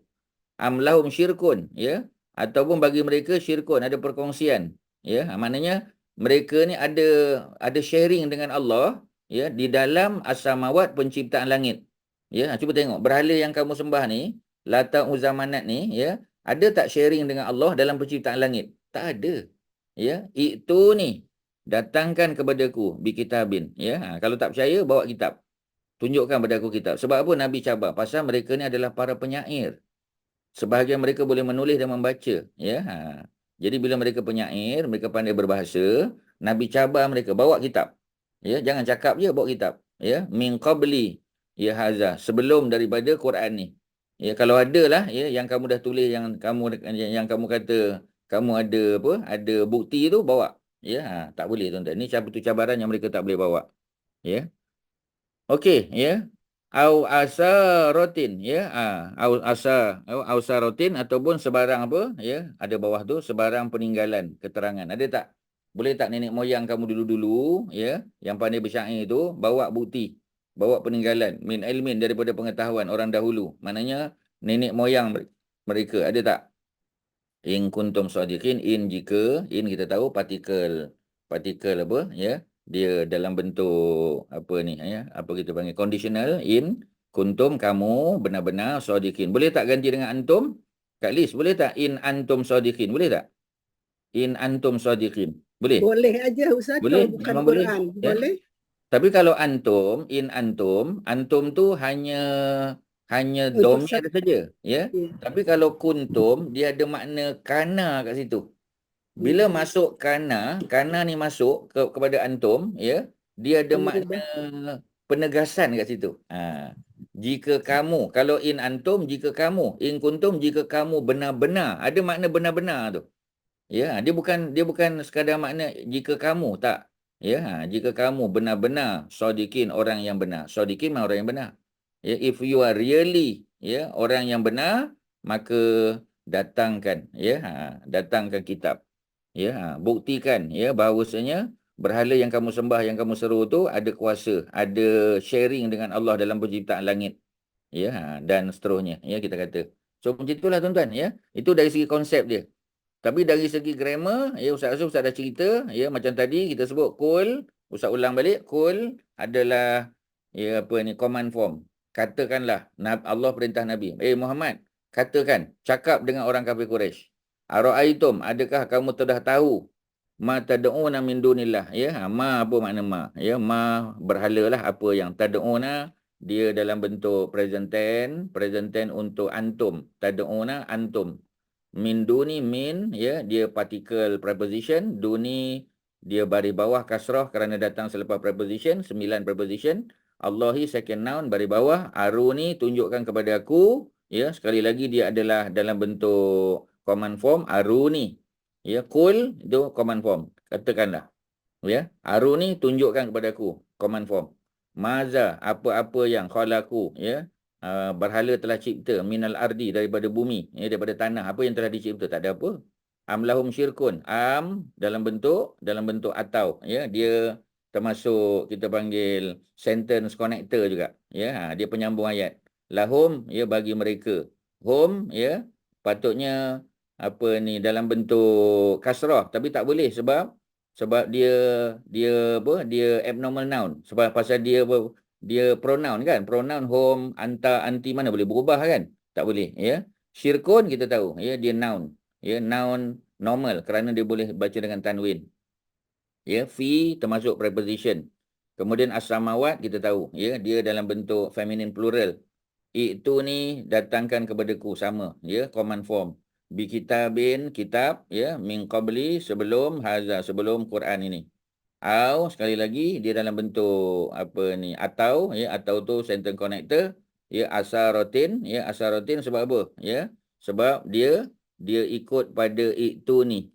Amlahum syirkun, ya, ataupun bagi mereka syirkun, ada perkongsian. Ya, maknanya mereka ni ada sharing dengan Allah, ya, di dalam as-samawat, penciptaan langit. Ya, cuba tengok berhala yang kamu sembah ni, Lata, Uzza, Manat ni, ya, ada tak sharing dengan Allah dalam penciptaan langit? Tak ada. Ya, itu ni datangkan kepadaku bi kitabin, ya. Kalau tak percaya bawa kitab. Tunjukkan pada aku kitab. Sebab apa Nabi cabar? Pasal mereka ni adalah para penyair. Sebahagian mereka boleh menulis dan membaca, ya. Jadi bila mereka penyair, mereka pandai berbahasa, Nabi cabar mereka bawa kitab. Ya, jangan cakap je, bawa kitab. Ya, min qabli ya haza, sebelum daripada Quran ni. Ya, kalau ada lah ya yang kamu dah tulis, yang kamu kata kamu ada apa? Ada bukti tu bawa. Ya, tak boleh tuan-tuan. Ni satu cabaran yang mereka tak boleh bawa. Ya. Okey, ya. Au asaratin, ya. Au asaratin ataupun sebarang apa, ya. Ada bawah tu sebarang peninggalan, keterangan. Ada tak? Boleh tak nenek moyang kamu dulu-dulu, ya, yang pandai bersyair tu bawa bukti, bawa peninggalan min ilmin, daripada pengetahuan orang dahulu. Maknanya nenek moyang mereka ada tak? In kuntum shadiqin, in kita tahu partikel apa, ya, dia dalam bentuk apa ni, ya, apa kita panggil conditional. In kuntum, kamu benar-benar shadiqin. Boleh tak ganti dengan antum? Kak Liz, boleh tak in antum shadiqin? Boleh tak? In antum shadiqin. Boleh? Boleh aja Ustaz, Boleh? kalau bukan Memang Quran. boleh? Ya. Boleh? Tapi kalau antum, in antum tu hanya Untuk domir saja, ya. Ya. Tapi kalau kuntum, dia ada makna kana kat situ. Bila masuk kana ni masuk kepada antum, ya, dia ada makna penegasan kat situ. Jika kamu, kalau in antum, jika kamu, in kuntum, jika kamu benar-benar, ada makna benar-benar tu. Ya, dia bukan sekadar makna jika kamu, tak. Ya, jika kamu benar-benar shadiqin, orang yang benar. Shadiqin memang orang yang benar. Ya, if you are really, ya, orang yang benar, maka datangkan, ya, datangkan kitab. Ya, buktikan, ya, bahawasanya berhala yang kamu sembah, yang kamu seru tu ada kuasa, ada sharing dengan Allah dalam penciptaan langit. Ya, dan seterusnya, ya, kita kata. So macam itulah tuan-tuan, ya. Itu dari segi konsep dia. Tapi dari segi grammar, ya, Ustaz dah cerita, ya, macam tadi kita sebut kul, Ustaz ulang balik, kul adalah, ya, apa ni, command form. Katakanlah, Allah perintah Nabi, Muhammad, katakan, cakap dengan orang kafir Quraisy. Ara'aitum, adakah kamu telah tahu ma tad'una min dunillah, ya. Ma apa makna ma? Ya, ma berhala lah, apa yang tad'una, dia dalam bentuk present tense untuk antum. Tad'una antum. Min duni, min, ya, dia partikel preposition. Duni dia baris bawah kasrah kerana datang selepas preposition, 9 preposition. Allahi second noun baris bawah. Aruni, tunjukkan kepada aku, ya, sekali lagi dia adalah dalam bentuk command form. Aruni, ya. Kul itu command form, katakanlah, ya. Aruni, tunjukkan kepada aku, command form. Maza, apa-apa yang khalaqu, ya, berhala telah cipta, minal ardi, daripada bumi, ya, daripada tanah, apa yang telah dicipta, tak ada apa. Amlahum syirkun, dalam bentuk atau, ya, dia termasuk kita panggil sentence connector juga, ya, dia penyambung ayat. Lahum, ya, bagi mereka. Hum, ya, patutnya apa ni, dalam bentuk kasrah, tapi tak boleh sebab dia apa, dia abnormal noun, sebab pasal dia pronoun kan, pronoun home, anta, anti, mana boleh berubah kan, tak boleh, ya. Syirkun kita tahu, ya, dia noun, ya, noun normal kerana dia boleh baca dengan tanwin, ya. Fi termasuk preposition. Kemudian as-samawat kita tahu, ya, dia dalam bentuk feminine plural. Itu ni datangkan kepadaku, sama, ya, command form. Bi kitabin, kitab, ya, min qabli, sebelum haza, sebelum Quran ini. Au, sekali lagi, dia dalam bentuk apa ni, atau, ya, atau tu sentence connector, ya, asaratin, ya, asaratin sebab apa, ya, sebab dia ikut pada itu ni.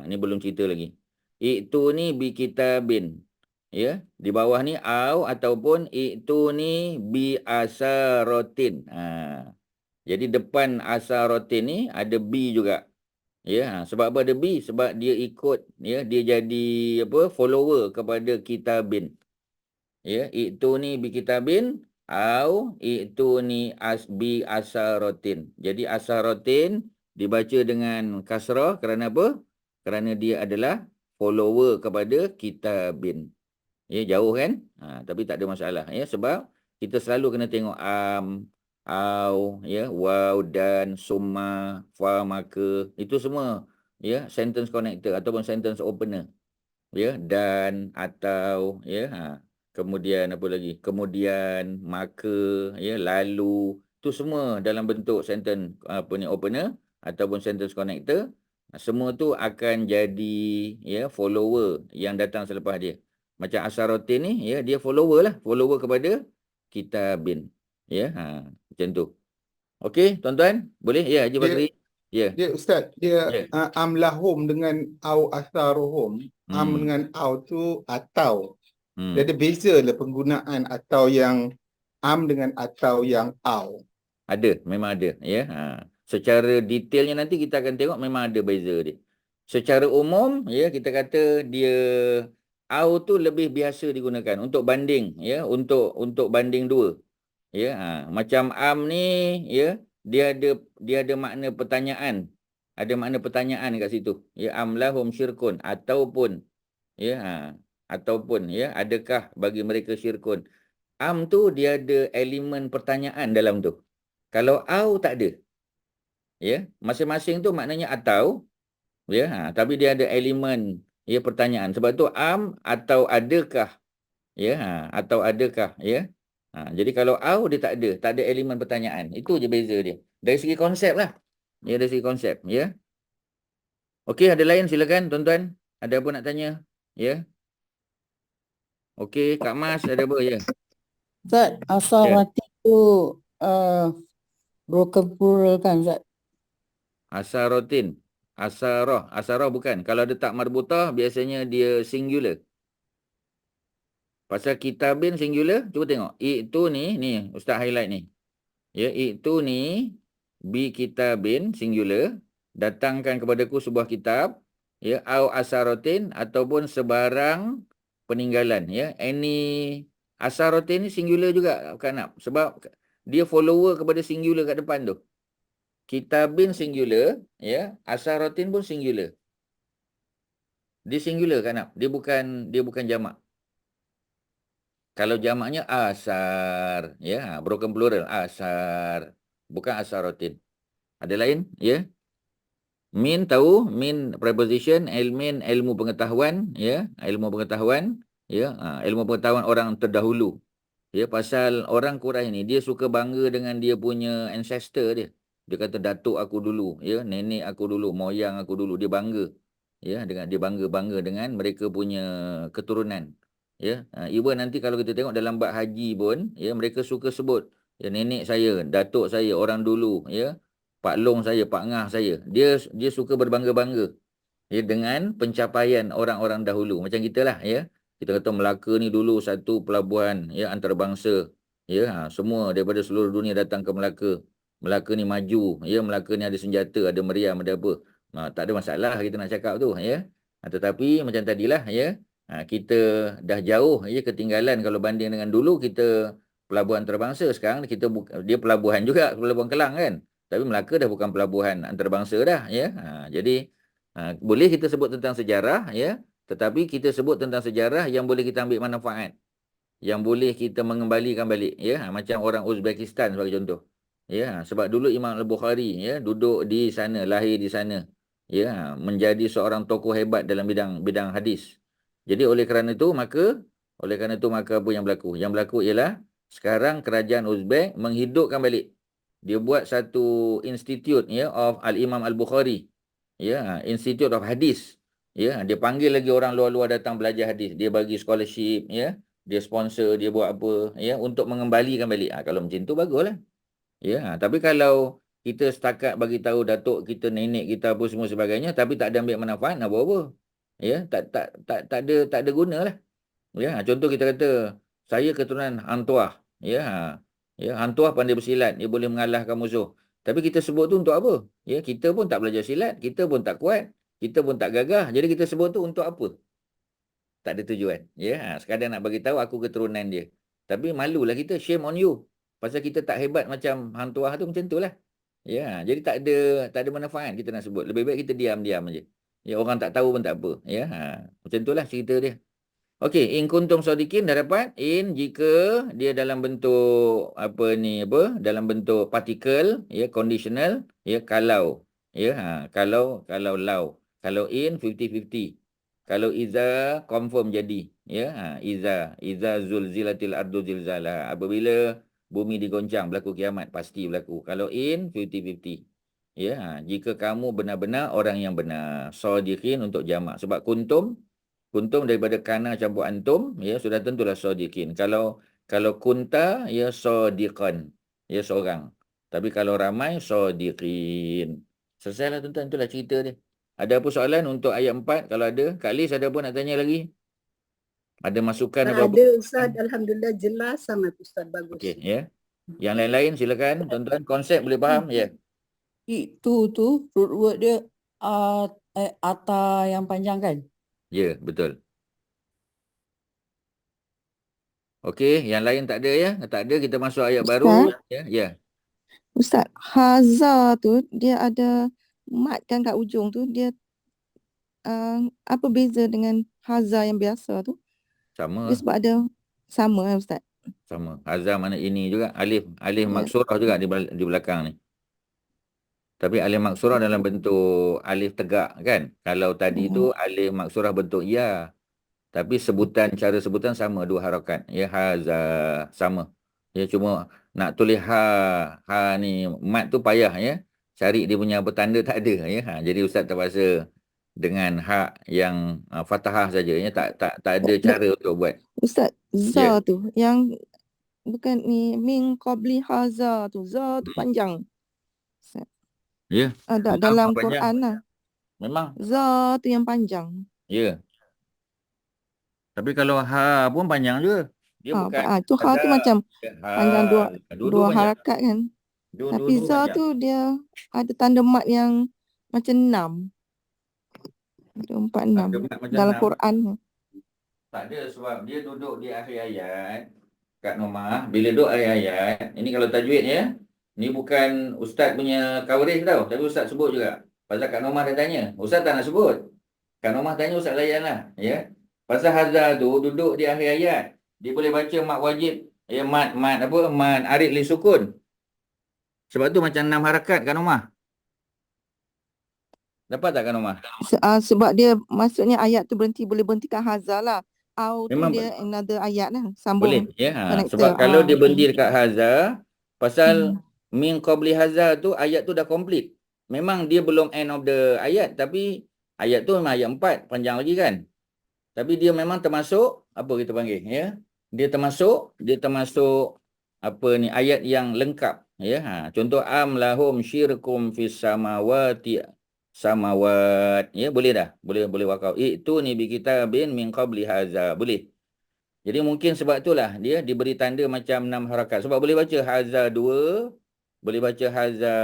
Ni belum cerita lagi. Itu ni bi kitabin, ya, di bawah ni au ataupun itu ni bi asaratin. Jadi depan asaratin ni ada bi juga. Ya, sebab apa ada B? Sebab dia ikut, ya, dia jadi apa? Follower kepada kitabin. Ya, itu ni bi kitabin au itu ni bi asarotin. Jadi asarotin dibaca dengan kasrah kerana apa? Kerana dia adalah follower kepada kitabin. Ya, jauh kan? Tapi tak ada masalah, ya, sebab kita selalu kena tengok au, ya, waw, dan, summa, fa, maka, itu semua, ya, sentence connector ataupun sentence opener, ya, dan, atau, ya, kemudian apa lagi? Kemudian, maka, ya, lalu, itu semua dalam bentuk sentence apa ni, opener ataupun sentence connector. Semua tu akan jadi, ya, follower yang datang selepas dia. Macam Asarotin ni, ya, dia follower lah, follower kepada kitabin. Ya, macam tu. Okey, tuan-tuan, boleh? Ya, Haji Bakri. Ya. Dia Ustaz, dia Ya. amlahum dengan au asaruhum. Am dengan au tu atau. Dia ada beza lah penggunaan atau yang am dengan atau yang au. Ada, memang ada, ya. Secara detailnya nanti kita akan tengok memang ada beza dia. Secara umum, ya, kita kata dia au tu lebih biasa digunakan untuk banding, ya, untuk banding dua. Ya, macam am ni, ya, dia ada makna pertanyaan. Ada makna pertanyaan kat situ. Ya, am lahum syirkun ataupun, ya, ataupun, ya, adakah bagi mereka syirkun. Am tu dia ada elemen pertanyaan dalam tu. Kalau au tak ada. Ya, masing-masing tu maknanya atau, ya, tapi dia ada elemen, ya, pertanyaan. Sebab tu am atau adakah, ya, atau adakah, ya. Jadi kalau au dia tak ada elemen pertanyaan. Itu je beza dia. Dari segi konsep lah. Ya, dari segi konsep, ya. Okey, ada lain silakan tuan-tuan. Ada apa nak tanya? Ya. Okey, Kak Mas ada apa? Ya. Ustaz, asarati tu broken plural kan Ustaz? Asarotin. Asarah bukan. Kalau dia tak marbutah, biasanya dia singular. Pasal kitabin singular, cuba tengok. Itu ni Ustaz highlight ni. Ya, itu ni bi kitabin singular, datangkan kepadaku sebuah kitab, ya, au asarotin ataupun sebarang peninggalan, ya. Any asarotin ni singular juga kan, sebab dia follower kepada singular kat depan tu. Kitabin singular, ya, asarotin pun singular. Dia singular kan, dia bukan jamak. Kalau jamaknya asar, ya, broken plural, asar, bukan asarotin. Ada lain, ya? Min tahu, min preposition, ilmin ilmu pengetahuan, ya, ilmu pengetahuan, ya, ilmu pengetahuan orang terdahulu. Ya, pasal orang Quraisy ni dia suka bangga dengan dia punya ancestor dia. Dia kata datuk aku dulu, ya, nenek aku dulu, moyang aku dulu, dia bangga. Ya, dia bangga dengan mereka punya keturunan. Ya, even nanti kalau kita tengok dalam bab haji pun, ya, mereka suka sebut, ya, nenek saya, datuk saya, orang dulu, ya, Pak Long saya, Pak Ngah saya. Dia suka berbangga-bangga, ya, dengan pencapaian orang-orang dahulu. Macam kita lah, ya. Kita kata Melaka ni dulu satu pelabuhan, ya, antarabangsa. Ya, semua daripada seluruh dunia datang ke Melaka. Melaka ni maju, ya, Melaka ni ada senjata, ada meriam, ada apa. Tak ada masalah kita nak cakap tu, ya. Tetapi macam tadilah, ya, kita dah jauh, ya, ketinggalan kalau banding dengan dulu kita pelabuhan antarabangsa. Sekarang dia pelabuhan juga, pelabuhan Kelang kan. Tapi Melaka dah bukan pelabuhan antarabangsa dah, ya. Jadi boleh kita sebut tentang sejarah, ya, tetapi kita sebut tentang sejarah yang boleh kita ambil manfaat, yang boleh kita mengembalikan balik, ya, macam orang Uzbekistan sebagai contoh, ya, sebab dulu Imam Al-Bukhari, ya, duduk di sana, lahir di sana, ya, menjadi seorang tokoh hebat dalam bidang hadis. Jadi oleh kerana itu maka apa yang berlaku? Yang berlaku ialah sekarang kerajaan Uzbek menghidupkan balik. Dia buat satu institute, ya, of Al-Imam Al-Bukhari. Ya, Institute of Hadis. Ya, dia panggil lagi orang luar-luar datang belajar hadis. Dia bagi scholarship, ya. Dia sponsor, dia buat apa, ya, untuk mengembalikan balik. Kalau macam tu baguslah. Ya, tapi kalau kita setakat bagi tahu datuk kita, nenek kita apa semua sebagainya, tapi tak ada ambil manfaat, nak buat apa? Ya, tak ada gunalah. Ya, contoh kita kata saya keturunan Hang Tuah. Ya, Hang Tuah pandai bersilat, dia boleh mengalahkan musuh. Tapi kita sebut tu untuk apa? Ya, kita pun tak belajar silat, kita pun tak kuat, kita pun tak gagah. Jadi kita sebut tu untuk apa? Tak ada tujuan. Ya, sekadar nak bagi tahu aku keturunan dia. Tapi malulah kita, shame on you. Pasal kita tak hebat macam hang tuah tu, macam tu lah. Ya, jadi tak ada manfaat kita nak sebut. Lebih baik kita diam-diam aja. Ya, orang tak tahu pun tak apa. Ya, macam itulah cerita dia. Okey, in kuntum shadiqin dah dapat. In jika dia dalam bentuk dalam bentuk partikel, ya, conditional, ya, kalau, ya, kalau law. Kalau in 50-50. Kalau iza confirm jadi, ya, iza zulzilatil ardu zilzala. Apabila bumi digoncang berlaku kiamat, pasti berlaku. Kalau in 50-50. Ya, jika kamu benar-benar orang yang benar. Shadiqin untuk jamak. Sebab kuntum daripada kana campur antum, ya, sudah tentulah shadiqin. Kalau kunta, ya, shadiqan, ya, seorang. Tapi kalau ramai, shadiqin. Selesailah tuan-tuan, itulah cerita dia. Ada apa soalan untuk ayat 4? Kalau ada, Kak Liz ada apa nak tanya lagi? Ada masukan apa-apa? Ada Ustaz, Alhamdulillah jelas sangat Ustaz, bagus. Okey, ya. Yang lain-lain silakan tuan-tuan, konsep boleh faham, ya. Itu root word dia ata yang panjang kan? Ya, betul. Okey, yang lain tak ada, ya. Tak ada, kita masuk ayat baru. Ya, ya. Ustaz, haza tu dia ada mat kan kat ujung tu, dia apa beza dengan haza yang biasa tu? Sama. Dia sebab ada sama Ustaz. Sama. Haza mana ini juga. Alif Ya. maksurah juga di belakang ni. Tapi alif maksurah dalam bentuk alif tegak kan. Kalau tadi tu alif maksurah bentuk ya. Tapi cara sebutan sama, 2 harakat. Ya, haza sama. Ya, cuma nak tulis ha ni mat tu payah, ya. Cari dia punya apa tanda tak ada, ya. Jadi ustaz terpaksa dengan hak yang fathah saja, ya. Tak ada cara untuk buat. Ustaz, za tu yang bukan ni min qabli haza tu, za tu panjang. Ustaz. Ya. Ada dalam Quran lah. Memang. Za tu yang panjang. Ya. Tapi kalau ha pun panjang juga. Dia bukan. Tu ha tu macam panjang dua harakat kan. Tapi za tu dia ada tanda mat yang macam 6. Ada 4, 6 dalam Quran. Tak ada, sebab dia duduk di akhir ayat kat Nomah. Bila duduk akhir ayat, ini kalau tajwid, ya. Ni bukan ustaz punya coverage tau, tapi ustaz sebut juga. Pasal kat Nomah dia tanya, ustaz tak nak sebut. Kat Nomah tanya, ustaz layan lah, ya. Pasal haza tu duduk di akhir ayat. Dia boleh baca mat wajib, ya, mat arid li sukun. Sebab tu macam 6 harakat kat Nomah. Dapat tak kat Nomah? Sebab dia maksudnya ayat tu boleh berhenti kat haza lah. Au tu Memang dia another ayat lah, sambung. Boleh, ya. Sebab kalau dia berhenti dekat haza, pasal min qabli haza tu ayat tu dah complete. Memang dia belum end of the ayat, tapi ayat tu memang ayat 4, panjang lagi kan. Tapi dia memang termasuk apa kita panggil, ya. Dia termasuk ayat yang lengkap, ya. Contoh am lahum syirkum fis samawati ya, boleh dah. Boleh wakaf. Itu ni bi kitabin min qabli haza, boleh. Jadi mungkin sebab itulah dia diberi tanda macam 6 harakat. Sebab boleh baca haza 2, boleh baca haza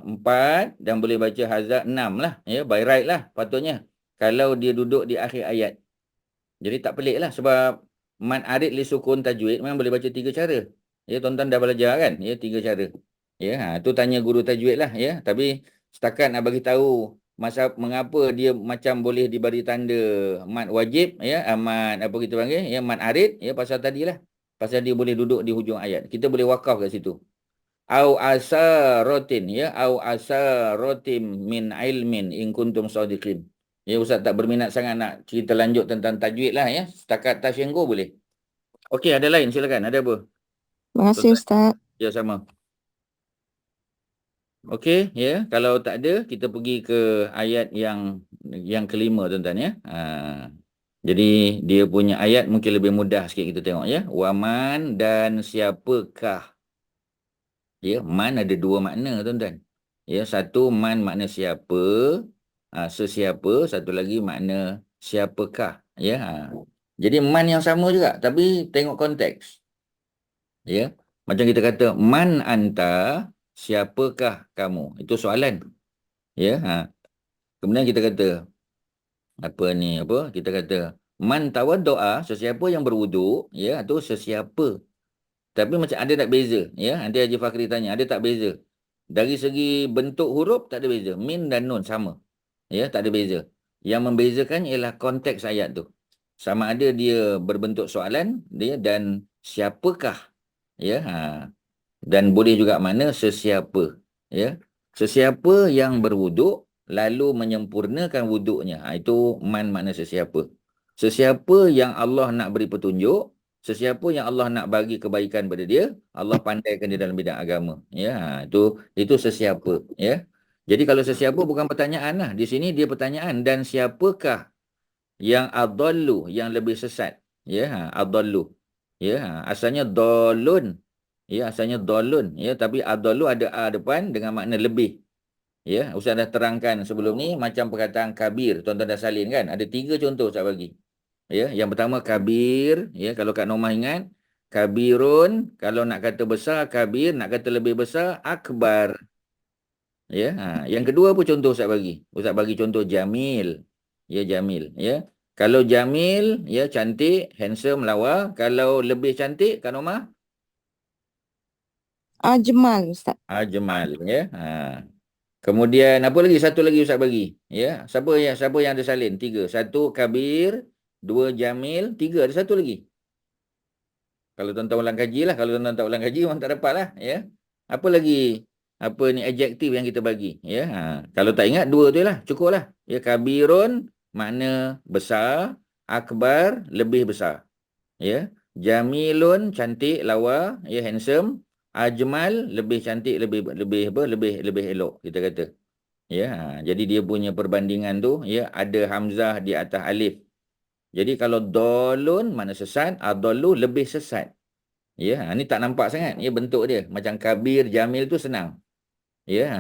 4 dan boleh baca haza 6 lah, ya, by right lah patutnya. Kalau dia duduk di akhir ayat. Jadi tak pelik lah, sebab mat arid li sukun tajwid memang boleh baca 3 cara. Ya, tuan-tuan dah belajar kan? Ya, 3 cara. Ya, tu tanya guru tajwid lah, ya. Tapi setakat nak bagi tahu mengapa dia macam boleh diberi tanda mat wajib, ya, mat apa kita panggil, ya, mat arid, ya, pasal tadilah. Pasal dia boleh duduk di hujung ayat. Kita boleh wakaf kat situ. Au asaratin, ya, au asaratim min ilmin in kuntum shadiqin. Ya, ustaz tak berminat sangat nak cerita lanjut tentang tajwid lah, ya. Setakat tasyenggo boleh. Okey, ada lain silakan. Ada apa? Terima kasih Ustaz. Ya, sama. Okey, ya. Kalau tak ada, kita pergi ke ayat yang kelima, tuan-tuan, ya. Jadi dia punya ayat mungkin lebih mudah sikit kita tengok, ya. Waman dan siapakah. Ya, man ada 2 makna, tuan-tuan. Ya, satu man makna siapa, sesiapa, satu lagi makna siapakah, ya. Jadi man yang sama juga, tapi tengok konteks. Ya. Macam kita kata man anta, siapakah kamu? Itu soalan. Ya, kemudian kita kata kita kata man tawaddoa, sesiapa yang berwuduk, ya, atau sesiapa. Tapi macam ada tak beza, ya? Nanti Haji Fakhri tanya, ada tak beza? Dari segi bentuk huruf tak ada beza. Min dan nun sama. Ya, tak ada beza. Yang membezakan ialah konteks ayat tu. Sama ada dia berbentuk soalan dia dan siapakah, ya. Dan boleh juga mana sesiapa, ya. Sesiapa yang berwuduk lalu menyempurnakan wuduknya. Itu man makna sesiapa. Sesiapa yang Allah nak beri petunjuk, sesiapa yang Allah nak bagi kebaikan pada dia, Allah pandaikan dia dalam bidang agama. Ya, itu sesiapa, ya. Jadi kalau sesiapa bukan pertanyaan lah. Di sini dia pertanyaan, dan siapakah yang adallu, yang lebih sesat. Ya, adallu. Ya, asalnya dalun. Ya, asalnya dalun. Ya, tapi adallu ada a depan dengan makna lebih. Ya, Ustaz dah terangkan sebelum ni macam perkataan kabir. Tuan-tuan dah salin kan? Ada 3 contoh saya bagi. Ya, yang pertama kabir, ya, kalau Kak Nomah ingat, kabirun, kalau nak kata besar, kabir, nak kata lebih besar, akbar. Ya, yang kedua pun contoh Ustaz bagi. Ustaz bagi contoh jamil. Ya, jamil, ya. Kalau jamil, ya, cantik, handsome, lawa. Kalau lebih cantik, Kak Nomah? Ajmal, Ustaz. Ajmal, ya. Kemudian apa lagi? Satu lagi Ustaz bagi. Ya, siapa yang ada salin? 3. 1 kabir, 2 jamil, 3 ada satu lagi. Kalau tuan-tuan ulang kaji lah. Kalau tuan-tuan tak ulang kaji, memang tak dapat lah. Ya. Apa lagi? Apa ni adjektif yang kita bagi? Ya. Kalau tak ingat, 2 tu lah. Cukup lah. Ya, kabirun makna besar, akbar lebih besar. Ya. Jamilun cantik, lawa, ya, handsome. Ajmal lebih cantik, lebih elok kita kata. Ya, jadi dia punya perbandingan tu, ya, ada hamzah di atas alif. Jadi kalau dolun mana sesat, adallu lebih sesat. Ya, ni tak nampak sangat, ya, bentuk dia. Macam kabir, jamil tu senang. Ya,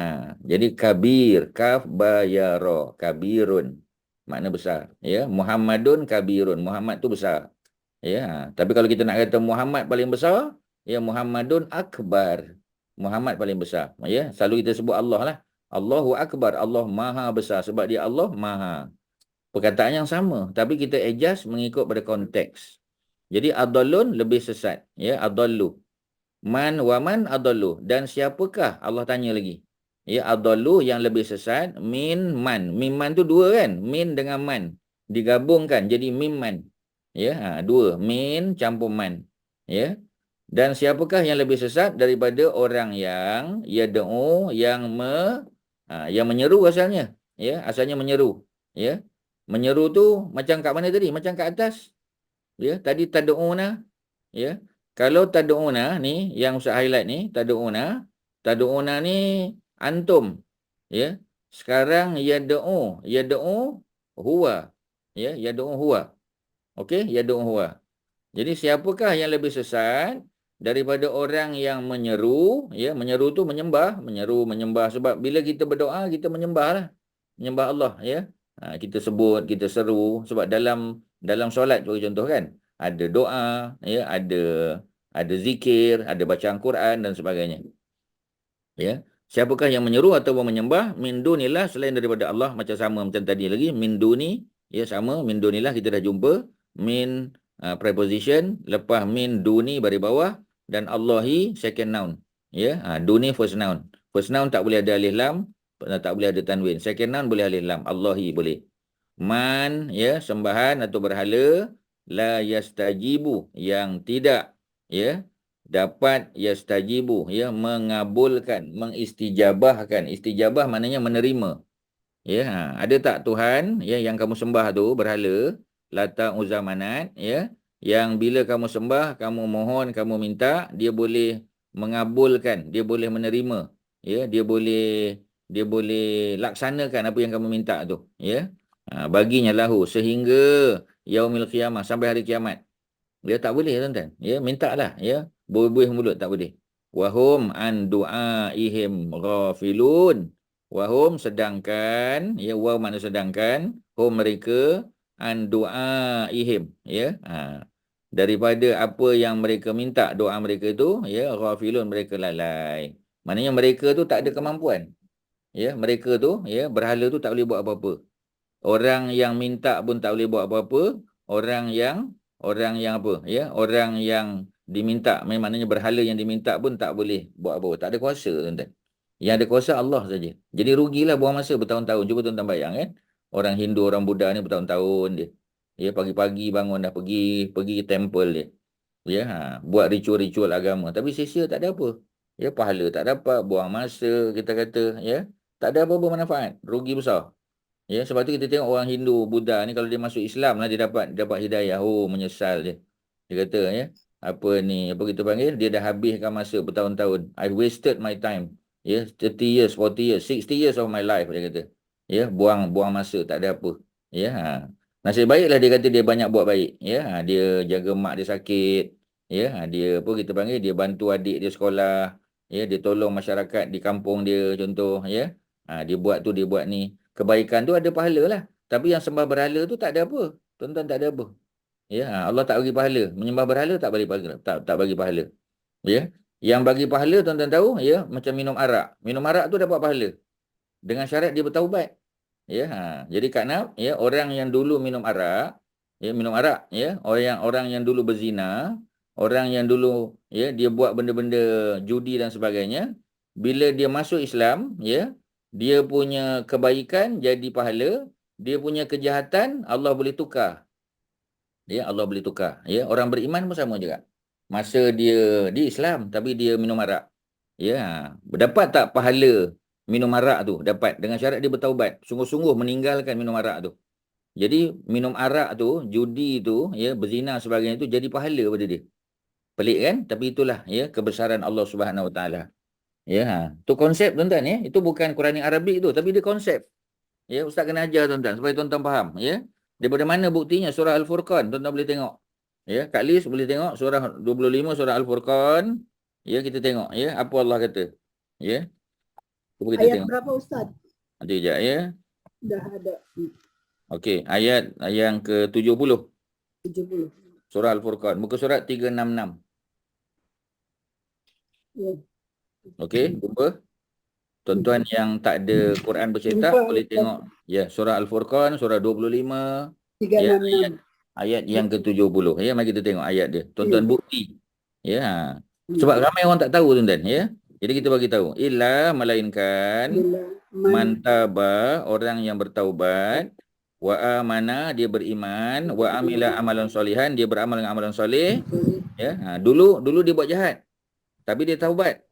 jadi kabir, kaf ba ya ra, kabirun makna besar. Ya, Muhammadun kabirun, Muhammad tu besar. Ya, tapi kalau kita nak kata Muhammad paling besar, ya, Muhammadun akbar. Muhammad paling besar. Ya, selalu kita sebut Allah lah. Allahu akbar, Allah maha besar sebab dia Allah maha. Perkataan yang sama, tapi kita adjust mengikut pada konteks. Jadi adallun lebih sesat, ya, adallu. Man wa man adallu, dan siapakah, Allah tanya lagi. Ya, adallu yang lebih sesat min man. Min man tu 2 kan? Min dengan man digabungkan jadi mimman. Ya, 2 min campur man. Ya. Dan siapakah yang lebih sesat daripada orang yang yad'u, yang menyeru asalnya. Ya, asalnya menyeru. Ya. Menyeru tu macam kat mana tadi? Macam kat atas. Ya, tadi tad'una. Ya. Kalau tad'una ni yang Ustaz highlight ni, tad'una ni antum. Ya. Sekarang yad'u huwa. Ya, yad'u huwa. Okey, yad'u huwa. Jadi siapakah yang lebih sesat daripada orang yang menyeru, ya, menyeru tu menyembah, menyembah, sebab bila kita berdoa kita menyembahlah. Menyembah Allah, ya. Kita sebut, kita seru, sebab dalam solat bagi contoh kan, ada doa, ya, ada zikir, ada bacaan Quran dan sebagainya. Ya. Siapakah yang menyeru atau menyembah min dunillah selain daripada Allah, macam sama macam tadi lagi, min duni, ya, sama, min dunillah kita dah jumpa, min preposition, lepas min duni baris bawah, dan Allahi second noun. Ya, duni first noun. First noun tak boleh ada alif lam, tak boleh ada tanwin. Second noun boleh alif lam, Allahi boleh. Man, ya, sembahan atau berhala, la yastajibu, yang tidak, ya, dapat yastajibu, ya, mengabulkan, mengistijabahkan. Istijabah maknanya menerima. Ya, ada tak Tuhan, ya, yang kamu sembah tu berhala, Lata, Uzza, Manat, ya, yang bila kamu sembah, kamu mohon, kamu minta, dia boleh mengabulkan, dia boleh menerima, ya, dia boleh laksanakan apa yang kamu minta tu, ya. Baginya lahu sehingga yaumil qiyamah, sampai hari kiamat. Dia tak boleh, tuan-tuan. Ya, mintalah, ya. Buih-buih mulut tak boleh. Wahum an du'aihim ghafilun. Wahum sedangkan, ya, waw makna sedangkan, hum mereka an du'aihim, ya. Daripada apa yang mereka minta, doa mereka itu, ya, ghafilun, mereka lalai. Maknanya mereka tu tak ada kemampuan. Ya, mereka tu ya, berhala tu tak boleh buat apa-apa. Orang yang minta pun tak boleh buat apa-apa. Orang yang apa ya, orang yang diminta, maknanya berhala yang diminta pun tak boleh buat apa-apa. Tak ada kuasa, tuan-tuan. Yang ada kuasa Allah saja. Jadi rugilah buang masa bertahun-tahun. Cuba tuan-tuan bayang kan. Orang Hindu, orang Buddha ni bertahun-tahun dia. Ya, pagi-pagi bangun dah pergi temple dia. Ya, buat ritual-ritual agama. Tapi sia-sia tak ada apa. Ya, pahala tak dapat, buang masa kita kata, ya. Tak ada apa-apa manfaat. Rugi besar. Ya, sebab tu kita tengok orang Hindu, Buddha ni kalau dia masuk Islam lah dia dapat hidayah. Oh, menyesal dia. Dia kata ya, apa ni, apa kita panggil? Dia dah habiskan masa bertahun-tahun. I wasted my time. Ya, 30 years, 40 years, 60 years of my life dia kata. Ya, buang masa tak ada apa. Ya, nasib baiklah dia kata dia banyak buat baik. Ya, dia jaga mak dia sakit. Ya, dia apa kita panggil? Dia bantu adik dia sekolah. Ya, dia tolong masyarakat di kampung dia contoh ya. Dia buat tu, dia buat ni. Kebaikan tu ada pahala lah. Tapi yang sembah berhala tu tak ada apa. Tuan-tuan tak ada apa. Ya, Allah tak bagi pahala. Menyembah berhala tak bagi pahala. Tak bagi pahala. Ya. Yang bagi pahala tuan-tuan tahu ya, macam minum arak. Minum arak tu dapat pahala. Dengan syarat dia bertaubat. Ya, jadi Kak Naf, ya, orang yang dulu minum arak, ya, orang yang dulu berzina, orang yang dulu ya dia buat benda-benda judi dan sebagainya, bila dia masuk Islam, ya, dia punya kebaikan jadi pahala, dia punya kejahatan Allah boleh tukar. Ya, Allah boleh tukar. Ya, orang beriman pun sama juga. Masa dia di Islam tapi dia minum arak. Ya, dapat tak pahala minum arak tu? Dapat, dengan syarat dia bertaubat. Sungguh-sungguh meninggalkan minum arak tu. Jadi minum arak tu, judi tu, ya, berzina sebagainya tu jadi pahala pada dia. Pelik kan? Tapi itulah ya kebesaran Allah Subhanahu Wa Taala. Ya, tu konsep tuan-tuan ya. Itu bukan Quranic Arabic tu, tapi dia konsep. Ya, ustaz kena ajar tuan-tuan supaya tuan-tuan faham, ya. Daripada mana buktinya? Surah Al-Furqan, tuan-tuan boleh tengok. Ya, Kak Lis boleh tengok surah 25 surah Al-Furqan. Ya, kita tengok ya apa Allah kata. Ya. Cuba kita Ayat tengok. berapa Ustaz? Nanti kejap ya. Dah ada. Okey, ayat yang ke-70. 70. Surah Al-Furqan, muka surat 366. Ya. Okey, jumpa. Tuan-tuan yang tak ada Quran bercetak boleh tengok ya surah Al-Furqan surah 25 ya, 366. ayat yang ke-70 ya. Mari kita tengok ayat dia. Tuan-tuan bukti. Ya. Sebab ramai orang tak tahu tuan-tuan ya. Jadi kita bagi tahu, illa melainkan man taba, orang yang bertaubat, wa amana, dia beriman, wa amila amalan solihan, dia beramal dengan amalan soleh. Ya. Dulu dia buat jahat. Tapi dia taubat.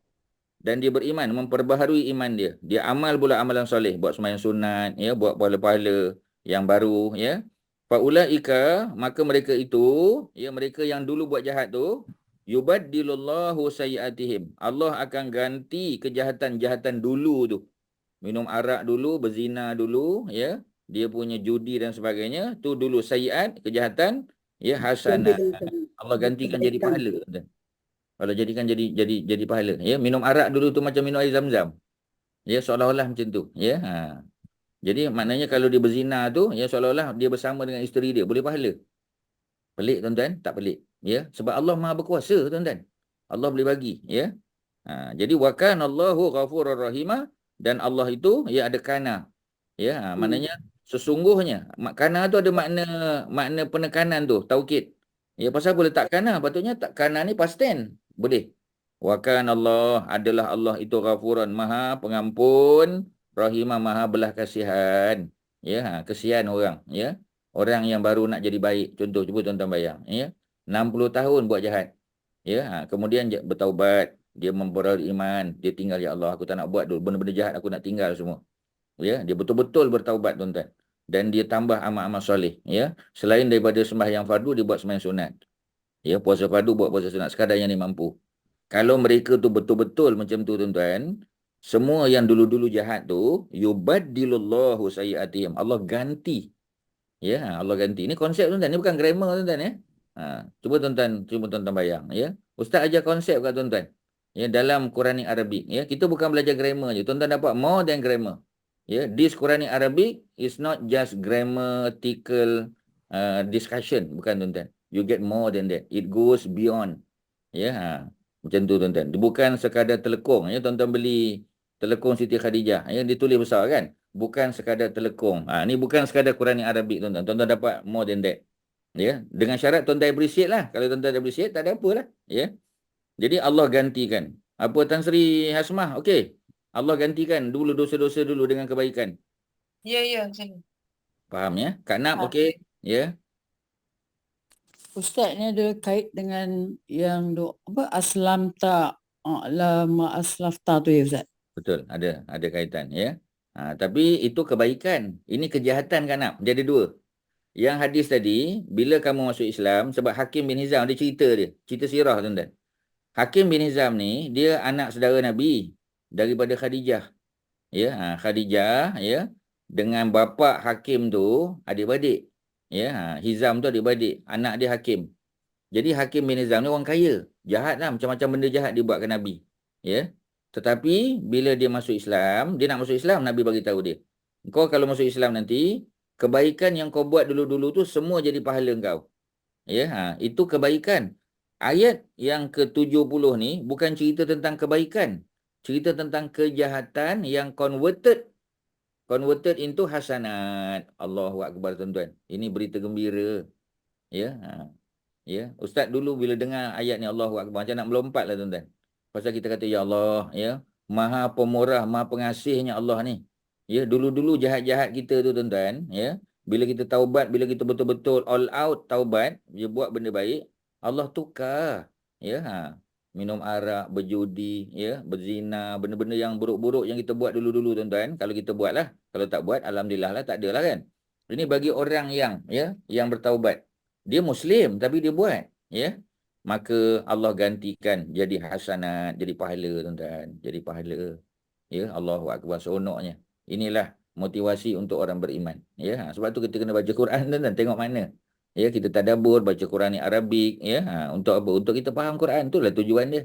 Dan dia beriman, memperbaharui iman dia. Dia amal pula amalan soleh, buat sembahyang sunat, ya, buat pahala-pahala yang baru, ya. Faulaika, maka mereka itu, ya, mereka yang dulu buat jahat tu, yubaddilullahu sayyiatihim. Allah akan ganti kejahatan-jahatan dulu tu. Minum arak dulu, berzina dulu, ya. Dia punya judi dan sebagainya, tu dulu sayyiat, kejahatan, ya, hasanah. Allah gantikan jadi pahala. Kalau jadikan jadi pahala, ya. Minum arak dulu tu macam minum air Zam-Zam, ya, seolah-olah macam tu, ya. Jadi maknanya kalau dia berzina tu, ya, seolah-olah dia bersama dengan isteri dia, boleh pahala. Pelik tuan-tuan? Tak pelik, ya. Sebab Allah Maha berkuasa tuan-tuan. Allah boleh bagi, ya. Jadi wa kanallahu ghafurur rahimah, dan Allah itu ya ada kana, ya. Maknanya sesungguhnya, kana tu ada makna penekanan tu, taukid. Ya, pasal boleh tak kana, patutnya tak kana ni past tense. Boleh. Wa kanallah, adalah Allah itu ghafuran, maha pengampun, rahimah, maha belah kasihan. Ya, kesian orang, ya. Orang yang baru nak jadi baik. Contoh, cuba tuan-tuan bayang, ya. 60 tahun buat jahat. Ya, kemudian bertaubat, dia memperoleh iman, dia tinggal, ya Allah, aku tak nak buat dulu benda-benda jahat, aku nak tinggal semua. Ya, dia betul-betul bertaubat tuan-tuan. Dan dia tambah amal-amal soleh, ya. Selain daripada sembahyang fardu, dia buat sembahyang sunat. Ya, puasa fardu, buat puasa sunat, sekadar yang dia mampu. Kalau mereka tu betul-betul macam tu tuan-tuan, semua yang dulu-dulu jahat tu, yubaddilullahu sayyiatihim, Allah ganti. Ya, Allah ganti. Ini konsep tuan-tuan, ini bukan grammar tuan-tuan, ya. Cuba tuan-tuan bayang, ya. Ustaz ajar konsep kat tuan-tuan. Ya, dalam Quranic Arabic, ya. Kita bukan belajar grammar je. Tuan-tuan dapat more than grammar. Ya, this Quranic Arabic is not just grammatical discussion, bukan tuan-tuan. You get more than that. It goes beyond. Ya. Macam tu tuan-tuan. Dia bukan sekadar telekung ya, tuan-tuan beli telekung Siti Khadijah ya, ditulis besar kan. Bukan sekadar telekung. Ni bukan sekadar Quran Arabik tuan-tuan. Tuan-tuan dapat more than that. Ya, dengan syarat tuan-tuan appreciate lah. Kalau tuan-tuan appreciate tak ada apa lah ya. Jadi Allah gantikan. Apa Tan Sri Hasmah? Okey. Allah gantikan dulu dosa-dosa dulu dengan kebaikan. Ya, sini. Faham ya? Kak Nap Faham. okey? Ya. Ustaz ni ada kait dengan yang aslam tak lama aslafta tu ya Ustaz? Betul, ada kaitan ya. Tapi itu kebaikan. Ini kejahatan Kak Nap. Jadi dua. Yang hadis tadi, bila kamu masuk Islam, sebab Hakim bin Hizam, dia cerita sirah tuan-tuan. Hakim bin Hizam ni, dia anak saudara Nabi daripada Khadijah. Ya, Khadijah ya, dengan bapa Hakim tu adik-beradik. Ya, Hizam tu adik-beradik, anak dia Hakim. Jadi Hakim bin Hizam ni orang kaya, jahat lah, macam-macam benda jahat dia buat ke Nabi. Ya. Tetapi bila dia masuk Islam, dia nak masuk Islam, Nabi bagi tahu dia. Kau kalau masuk Islam nanti, kebaikan yang kau buat dulu-dulu tu semua jadi pahala kau. Ya, itu kebaikan. Ayat yang ke-70 ni bukan cerita tentang kebaikan. Cerita tentang kejahatan yang converted into hasanat. Allahu Akbar tuan-tuan. Ini berita gembira. Ya. Ya, Ustaz dulu bila dengar ayat ni Allahu Akbar macam nak melompat lah tuan-tuan. Pasal kita kata ya Allah, ya, Maha Pemurah, Maha Pengasihnya Allah ni. Ya, dulu-dulu jahat-jahat kita tu tuan-tuan, ya. Bila kita taubat, bila kita betul-betul all out taubat, dia buat benda baik, Allah tukar. Ya, minum arak, berjudi, ya, berzina, benda-benda yang buruk-buruk yang kita buat dulu-dulu tuan-tuan. Kalau kita buat lah, kalau tak buat alhamdulillah lah, tak adalah kan. Ini bagi orang yang yang bertaubat. Dia Muslim tapi dia buat, ya. Maka Allah gantikan jadi hasanat, jadi pahala tuan-tuan, jadi pahala. Ya, Allahu Akbar, seronoknya. Inilah motivasi untuk orang beriman, ya. Sebab tu kita kena baca Quran tuan-tuan, tengok mana. Ya, kita tadabbur baca Quran ni Arabik, ya. Untuk apa? Untuk kita faham Quran, itulah tujuan dia.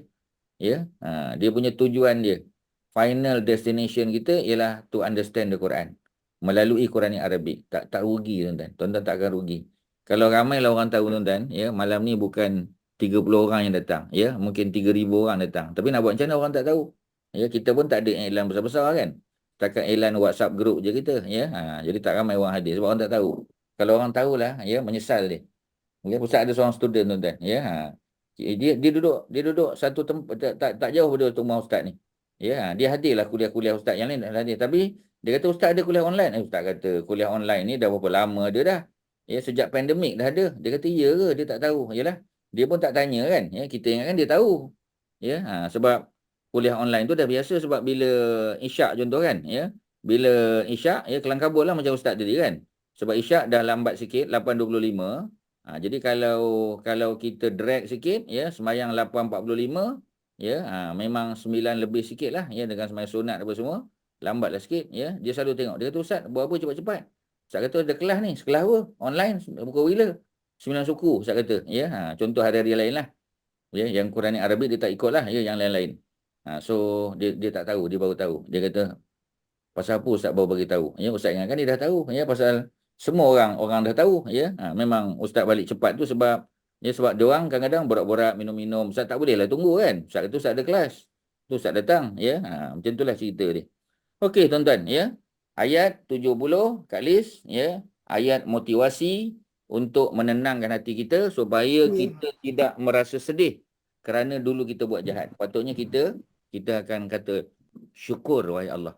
Ya, dia punya tujuan dia. Final destination kita ialah to understand the Quran. Melalui Quran ni Arabik. Tak rugi tuan-tuan. Tuan-tuan tak akan rugi. Kalau ramailah orang tahu tuan-tuan, ya, malam ni bukan 30 orang yang datang, ya, mungkin 3,000 orang datang. Tapi nak buat macam mana orang tak tahu? Ya, kita pun tak ada iklan besar-besar kan. Setakat iklan WhatsApp group je kita, ya. Jadi tak ramai orang hadir sebab orang tak tahu. Kalau orang tahulah, ya, menyesal dia. Ya, Ustaz ada seorang student tuan-tuan, ya. Dia duduk satu tempat tak jauh daripada rumah Ustaz ni. Ya, dia hadirlah kuliah-kuliah Ustaz yang lain tak hadir. Tapi dia kata Ustaz ada kuliah online. Ustaz kata kuliah online ni dah berapa lama dia dah. Ya, sejak pandemik dah ada. Dia kata ya ke? Dia tak tahu. Yalah. Dia pun tak tanya kan. Ya, kita ingatkan dia tahu. Ya, sebab kuliah online tu dah biasa sebab bila Isyak contoh kan, ya. Bila Isyak, ya, kelang kabut lah macam Ustaz tadi kan. Sebab Isyak dah lambat sikit 8.25. Jadi kalau kita drag sikit, ya, sembahyang 8.45, ya, memang 9 lebih sikit lah, ya, dengan sembahyang sunat apa semua, lambatlah sikit, ya. Dia selalu tengok. Dia kata Ustaz buat apa cepat-cepat? Ustaz kata ada kelas ni, sekelas apa? Online, pukul bila? 9 suku, Ustaz kata. Ya, contoh hari-hari lain lah. Ya, yang Quran ni Arabik dia tak ikut lah, ya, yang lain-lain. So, dia tak tahu, dia baru tahu. Dia kata, pasal apa Ustaz baru bagi tahu? Ya, Ustaz ingatkan dia dah tahu. Ya, pasal semua orang dah tahu. Ya, memang Ustaz balik cepat tu sebab dia orang kadang-kadang borak-borak, minum-minum. Ustaz tak boleh lah tunggu kan. Ustaz kata Ustaz ada kelas. Tu Ustaz datang. Ya, macam itulah cerita dia. Okey tuan-tuan, ya. Ayat 70 Kak Liz, ya, ayat motivasi untuk menenangkan hati kita supaya kita tidak merasa sedih kerana dulu kita buat jahat. Patutnya kita akan kata syukur wahai Allah.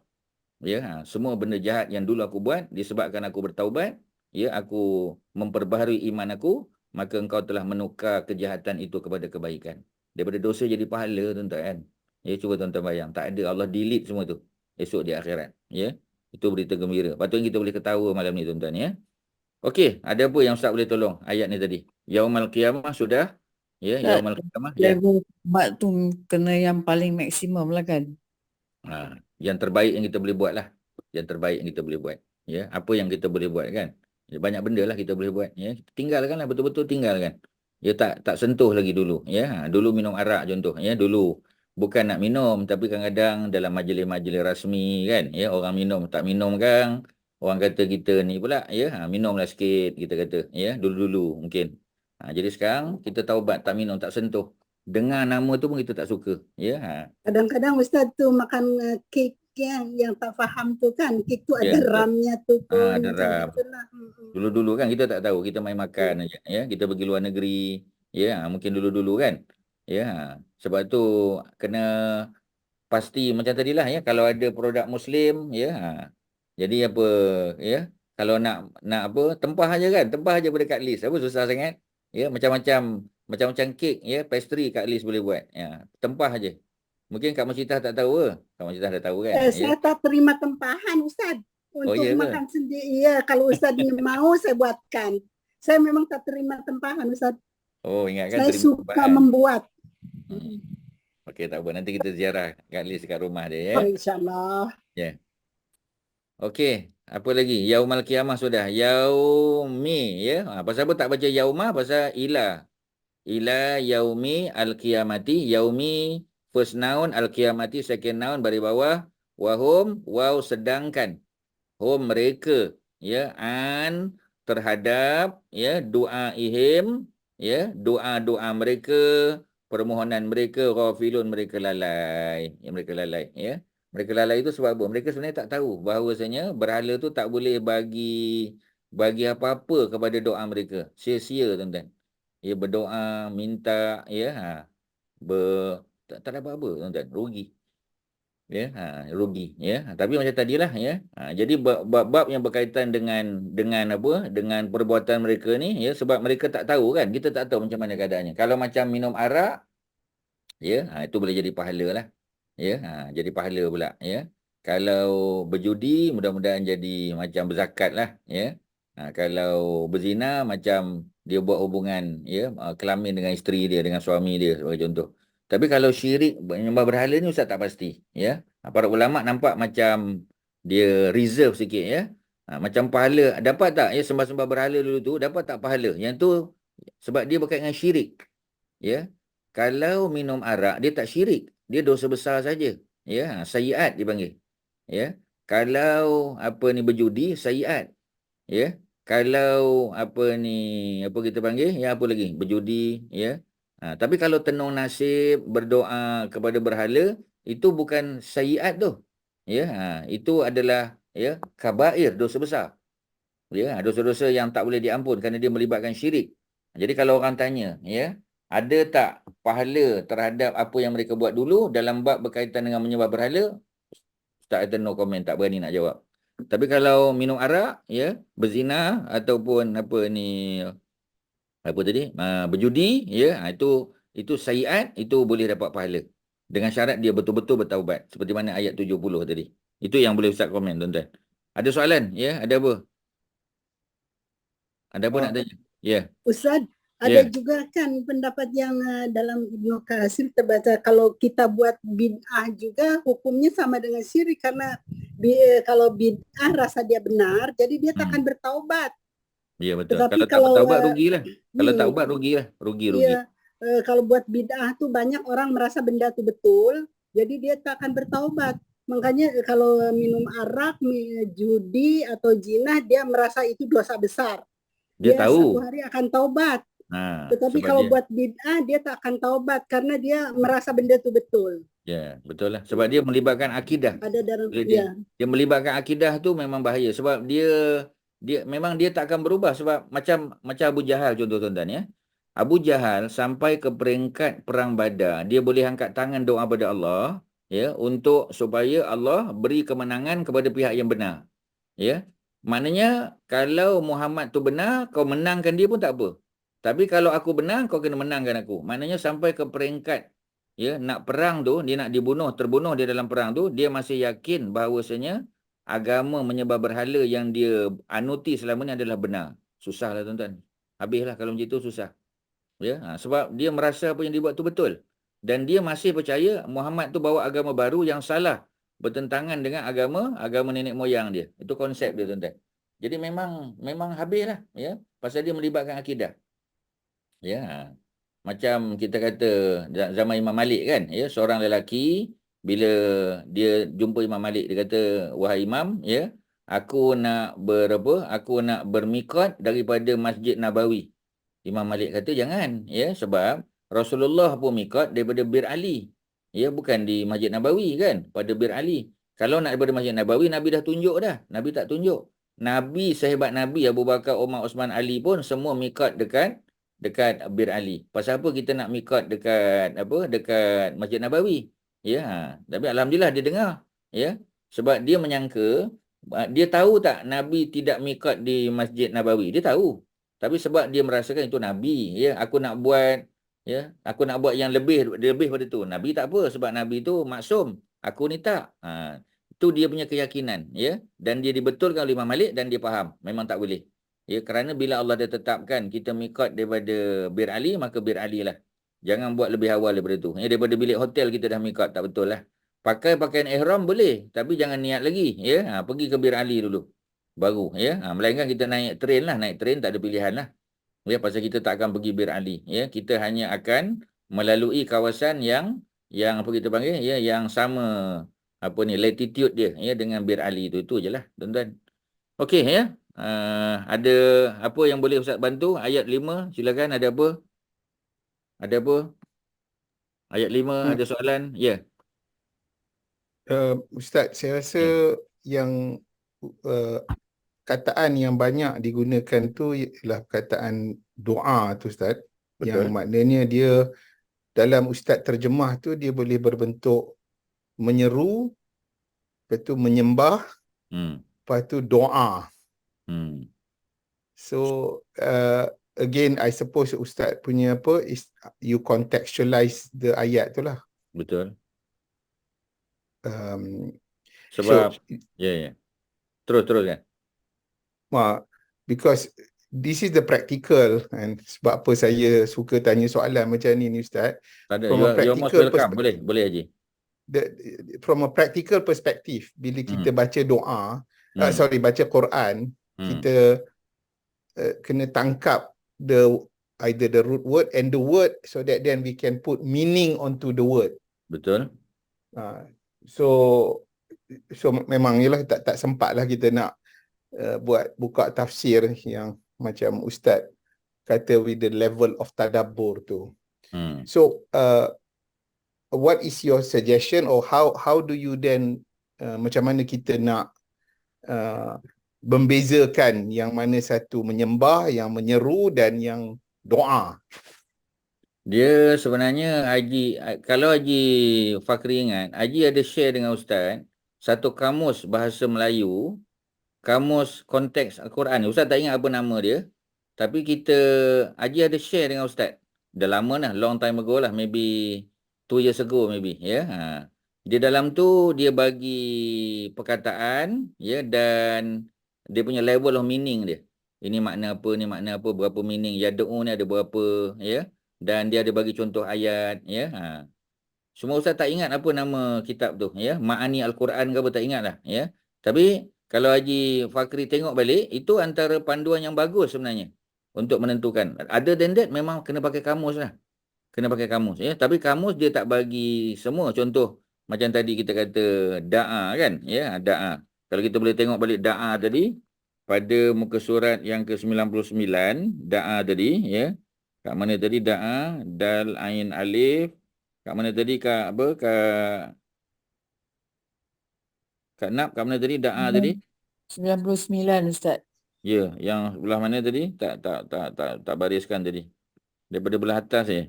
Ya, semua benda jahat yang dulu aku buat disebabkan aku bertaubat, ya, aku memperbaharui iman aku, maka engkau telah menukar kejahatan itu kepada kebaikan. Daripada dosa jadi pahala tuan-tuan. Ya, cuba tuan-tuan bayang, tak ada, Allah delete semua tu esok di akhirat, ya. Itu berita gembira. Patutnya kita boleh ketawa malam ni tuan-tuan, ya. Okey, ada apa yang Ustaz boleh tolong ayat ni tadi? Yaumul Qiyamah sudah, ya, Yaumul Qiyamah. Level mat tu kena yang paling maksimum lah kan. Yang terbaik yang kita boleh buat lah. Yang terbaik yang kita boleh buat. Ya, apa yang kita boleh buat kan? Ya, banyak benda lah kita boleh buat, ya. Tinggalkanlah, betul-betul tinggalkan. Ya, tak sentuh lagi dulu, ya. Dulu minum arak contoh, ya. Dulu bukan nak minum, tapi kadang-kadang dalam majlis-majlis rasmi kan, ya, orang minum, tak minum kan, orang kata kita ni pula, ya, minumlah sikit kita kata, ya, dulu-dulu mungkin. Jadi sekarang kita taubat, tak minum, tak sentuh. dengar nama tu pun kita tak suka. Ya. Kadang-kadang Ustaz tu makan kek yang tak faham tu kan, kek tu Ya, ada betul. ramnya tu pun Ada macam ram. itulah. Dulu-dulu kan kita tak tahu, kita main makan aja. Ya, kita pergi luar negeri. Ya, mungkin dulu-dulu kan. Ya, sebab tu kena pasti macam tadilah ya, kalau ada produk Muslim ya. Jadi apa ya? Kalau nak apa, tempah aja kan, tempah aja pada kat list. Apa susah sangat? Ya, macam-macam kek ya, pastry kat list boleh buat. Ya, tempah aja. Mungkin Kak Masyidah tak tahu ke? Kak Masyidah dah tahu kan? Ya. Saya tak terima tempahan Ustaz Oh untuk iya ke? makan sendiri. Ya, kalau Ustaz mau saya buatkan. Saya memang tak terima tempahan Ustaz. Oh, ingatkan Saya terima suka tempahan. membuat. Okey, tak apa. Nanti kita ziarah kat list kat rumah dia ya. Oh, insyaAllah. Ya. Okey, apa lagi? Yaumal Qiyamah sudah. Yaumi ya. Pasal apa tak baca yaumah? Pasal ila. Ila yaumi al-qiyamati. Yaumi first noun, al-qiyamati second noun bari bawah. Wahum waw sedangkan. Hum mereka ya an terhadap ya doa ihim ya doa-doa mereka, permohonan mereka, ghafilun mereka lalai. Ya, mereka lalai ya. Mereka lalai itu sebab apa? Mereka sebenarnya tak tahu bahawasanya berhala tu tak boleh bagi apa-apa kepada doa mereka. Sia-sia tuan-tuan. Ya berdoa, minta ya tak dapat apa tuan-tuan. Rugi. Ya, rugi ya. Tapi macam tadilah ya. Jadi bab-bab yang berkaitan dengan apa? Dengan perbuatan mereka ni ya, sebab mereka tak tahu kan. Kita tak tahu macam mana keadaannya. Kalau macam minum arak ya, itu boleh jadi pahala lah. Ya, jadi pahala pula ya. Kalau berjudi mudah-mudahan jadi macam berzakat lah ya. Kalau berzina macam dia buat hubungan ya, kelamin dengan isteri dia, dengan suami dia sebagai contoh. Tapi kalau syirik menyembah berhala ni Ustaz tak pasti ya. Para ulama nampak macam dia reserve sikit ya. Macam pahala dapat tak ya, sembah-sembah berhala dulu tu dapat tak pahala? Yang tu sebab dia berkaitan dengan syirik. Ya. Kalau minum arak dia tak syirik, dia dosa besar saja. Ya, sayiat dipanggil. Ya. Kalau apa ni berjudi, sayiat. Ya. Kalau apa ni apa kita panggil? Ya apa lagi? Berjudi, ya. Tapi kalau tenung nasib, berdoa kepada berhala, itu bukan sayiat tu. Ya, itu adalah ya kabair, dosa besar. Ya, dosa-dosa yang tak boleh diampun kerana dia melibatkan syirik. Jadi kalau orang tanya, ya, ada tak pahala terhadap apa yang mereka buat dulu dalam bab berkaitan dengan menyembah berhala? Ustaz kata no comment, tak berani nak jawab. Tapi kalau minum arak, ya, berzina ataupun apa ni apa tadi? Berjudi, ya, itu sayiat, itu boleh dapat pahala. Dengan syarat dia betul-betul bertaubat seperti mana ayat 70 tadi. Itu yang boleh Ustaz komen, tuan-tuan. Ada soalan, ya? Ada apa? Ada apa nak tanya? Ya. Ustaz, ada juga kan pendapat yang dalam Ibnu Katsir terbaca kalau kita buat bid'ah juga hukumnya sama dengan syirik karena kalau bid'ah rasa dia benar, jadi dia tak akan bertaubat. Ya betul. Tetapi Kalau tak bertaubat rugilah. Kalau tak ubat rugilah. Rugi. Iya, kalau buat bid'ah tuh banyak orang merasa benda itu betul, jadi dia tak akan bertaubat. Makanya kalau minum arak, judi atau zina dia merasa itu dosa besar. Dia tahu. Satu hari akan taubat. Tetapi kalau buat bid'ah dia tak akan taubat karena dia merasa benda itu betul. Ya, betul lah. Sebab dia melibatkan akidah. Ada dalam dia melibatkan akidah tu memang bahaya sebab dia memang dia tak akan berubah sebab macam Abu Jahal contoh tuan-tuan ya. Abu Jahal sampai ke peringkat perang Badar, dia boleh angkat tangan doa pada Allah ya untuk supaya Allah beri kemenangan kepada pihak yang benar. Ya. Maknanya kalau Muhammad tu benar, kau menangkan dia pun tak apa. Tapi kalau aku benar, kau kena menangkan aku. Maknanya sampai ke peringkat ya nak perang tu, dia nak terbunuh dia dalam perang tu, dia masih yakin bahawasanya agama menyembah berhala yang dia anuti selama ni adalah benar. Susahlah tuan-tuan. Habislah kalau macam itu susah. Ya, sebab dia merasa apa yang dia buat tu betul. Dan dia masih percaya Muhammad tu bawa agama baru yang salah, bertentangan dengan agama nenek moyang dia. Itu konsep dia tuan-tuan. Jadi memang habislah ya, pasal dia melibatkan akidah. Ya. Macam kita kata zaman Imam Malik kan, ya, seorang lelaki bila dia jumpa Imam Malik, dia kata, "Wahai Imam, ya, aku nak bermiqat daripada Masjid Nabawi." Imam Malik kata, "Jangan, ya, sebab Rasulullah pun miqat daripada Bir Ali. Ya, bukan di Masjid Nabawi kan, pada Bir Ali. Kalau nak daripada Masjid Nabawi, Nabi dah tunjuk dah. Nabi tak tunjuk. Nabi, sehebat Nabi, Abu Bakar, Umar, Osman, Ali pun semua miqat dekat Bir Ali. Pasal apa kita nak miqat dekat Masjid Nabawi? Ya, tapi alhamdulillah dia dengar. Ya, sebab dia menyangka, dia tahu tak Nabi tidak miqat di Masjid Nabawi? Dia tahu. Tapi sebab dia merasakan itu Nabi, ya, aku nak buat yang lebih pada tu. Nabi tak apa sebab Nabi tu maksum. Aku ni tak. Itu dia punya keyakinan, ya. Dan dia dibetulkan oleh Imam Malik dan dia faham memang tak boleh. Ya, kerana bila Allah dah tetapkan kita miqat daripada Bir Ali, maka Bir Ali lah. Jangan buat lebih awal daripada tu. Ya, daripada bilik hotel kita dah miqat, tak betul lah. Pakai pakaian ihram boleh, tapi jangan niat lagi, ya. Pergi ke Bir Ali dulu. Baru, ya. Melainkan kita naik train lah. Naik train tak ada pilihan lah. Ya, pasal kita tak akan pergi Bir Ali. Ya, kita hanya akan melalui kawasan yang apa kita panggil, ya, yang sama latitude dia, ya, dengan Bir Ali itu je lah, tuan-tuan. Okey, ya. Ada apa yang boleh Ustaz bantu? Ayat 5, silakan. Ada apa? Ayat 5 ada soalan? Ya. Ustaz, saya rasa yang kataan yang banyak digunakan tu ialah perkataan doa tu, Ustaz. Betul. Yang maknanya dia dalam Ustaz terjemah tu dia boleh berbentuk menyeru, lepas tu menyembah, lepas tu doa. So again, I suppose Ustaz punya is you contextualize the ayat tu lah. Betul. Sebab ya. Terus kan. Because this is the practical, and sebab apa saya suka tanya soalan macam ni Ustaz. Tak ada. From a You most practical welcome. Boleh Haji. From a practical perspective, bila kita baca doa, baca Quran, kita kena tangkap either the root word and the word, so that then we can put meaning onto the word. Betul. So memang ialah tak sempat lah kita nak buka tafsir yang macam Ustaz kata with the level of tadabbur tu. So what is your suggestion, or how do you then macam mana kita nak membezakan yang mana satu menyembah, yang menyeru dan yang doa? Dia sebenarnya kalau Haji Fakri ingat, Haji ada share dengan Ustaz satu kamus bahasa Melayu, kamus konteks Al-Quran. Ustaz tak ingat apa nama dia, tapi Haji ada share dengan Ustaz. Dah lama lah, long time ago lah, maybe 2 years ago maybe, ya. Dia dalam tu dia bagi perkataan, ya, dan dia punya level of meaning dia. Ini makna apa, ni makna apa, berapa meaning. Yad'u ni ada berapa, ya. Dan dia ada bagi contoh ayat, ya. Semua Ustaz tak ingat apa nama kitab tu, ya. Ma'ani Al-Quran ke apa tak ingat lah, ya. Tapi kalau Haji Fakri tengok balik, itu antara panduan yang bagus sebenarnya untuk menentukan. Other than that, memang kena pakai kamus lah. Kena pakai kamus, ya. Tapi kamus dia tak bagi semua. Contoh, macam tadi kita kata da'a kan, ya, da'a. Kalau kita boleh tengok balik da'a tadi, pada muka surat yang ke-99, da'a tadi, ya. Kat mana tadi da'a, dal, ain, alif. Kat mana tadi, kat Nab, kat mana tadi da'a tadi? 99 Ustaz. Ya, yang belah mana tadi? Tak bariskan tadi. Daripada belah atas ya.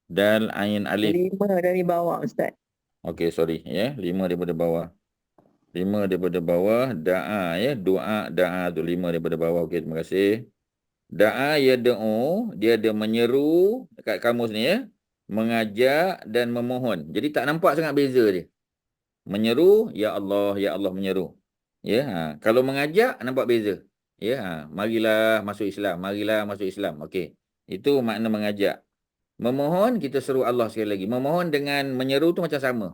Dal, ain, alif. 5 dari bawah Ustaz. Okey, sorry ya. 5 daripada bawah. 5 daripada bawah, da'a ya. Doa, da'a tu 5 daripada bawah. Okey, terima kasih. Da'a yad'u, dia ada menyeru dekat kamus ni ya. Mengajak dan memohon. Jadi tak nampak sangat beza dia. Menyeru, ya Allah menyeru. Ya, kalau mengajak nampak beza. Ya, marilah masuk Islam, marilah masuk Islam. Okey. Itu makna mengajak. Memohon, kita seru Allah sekali lagi. Memohon dengan menyeru tu macam sama.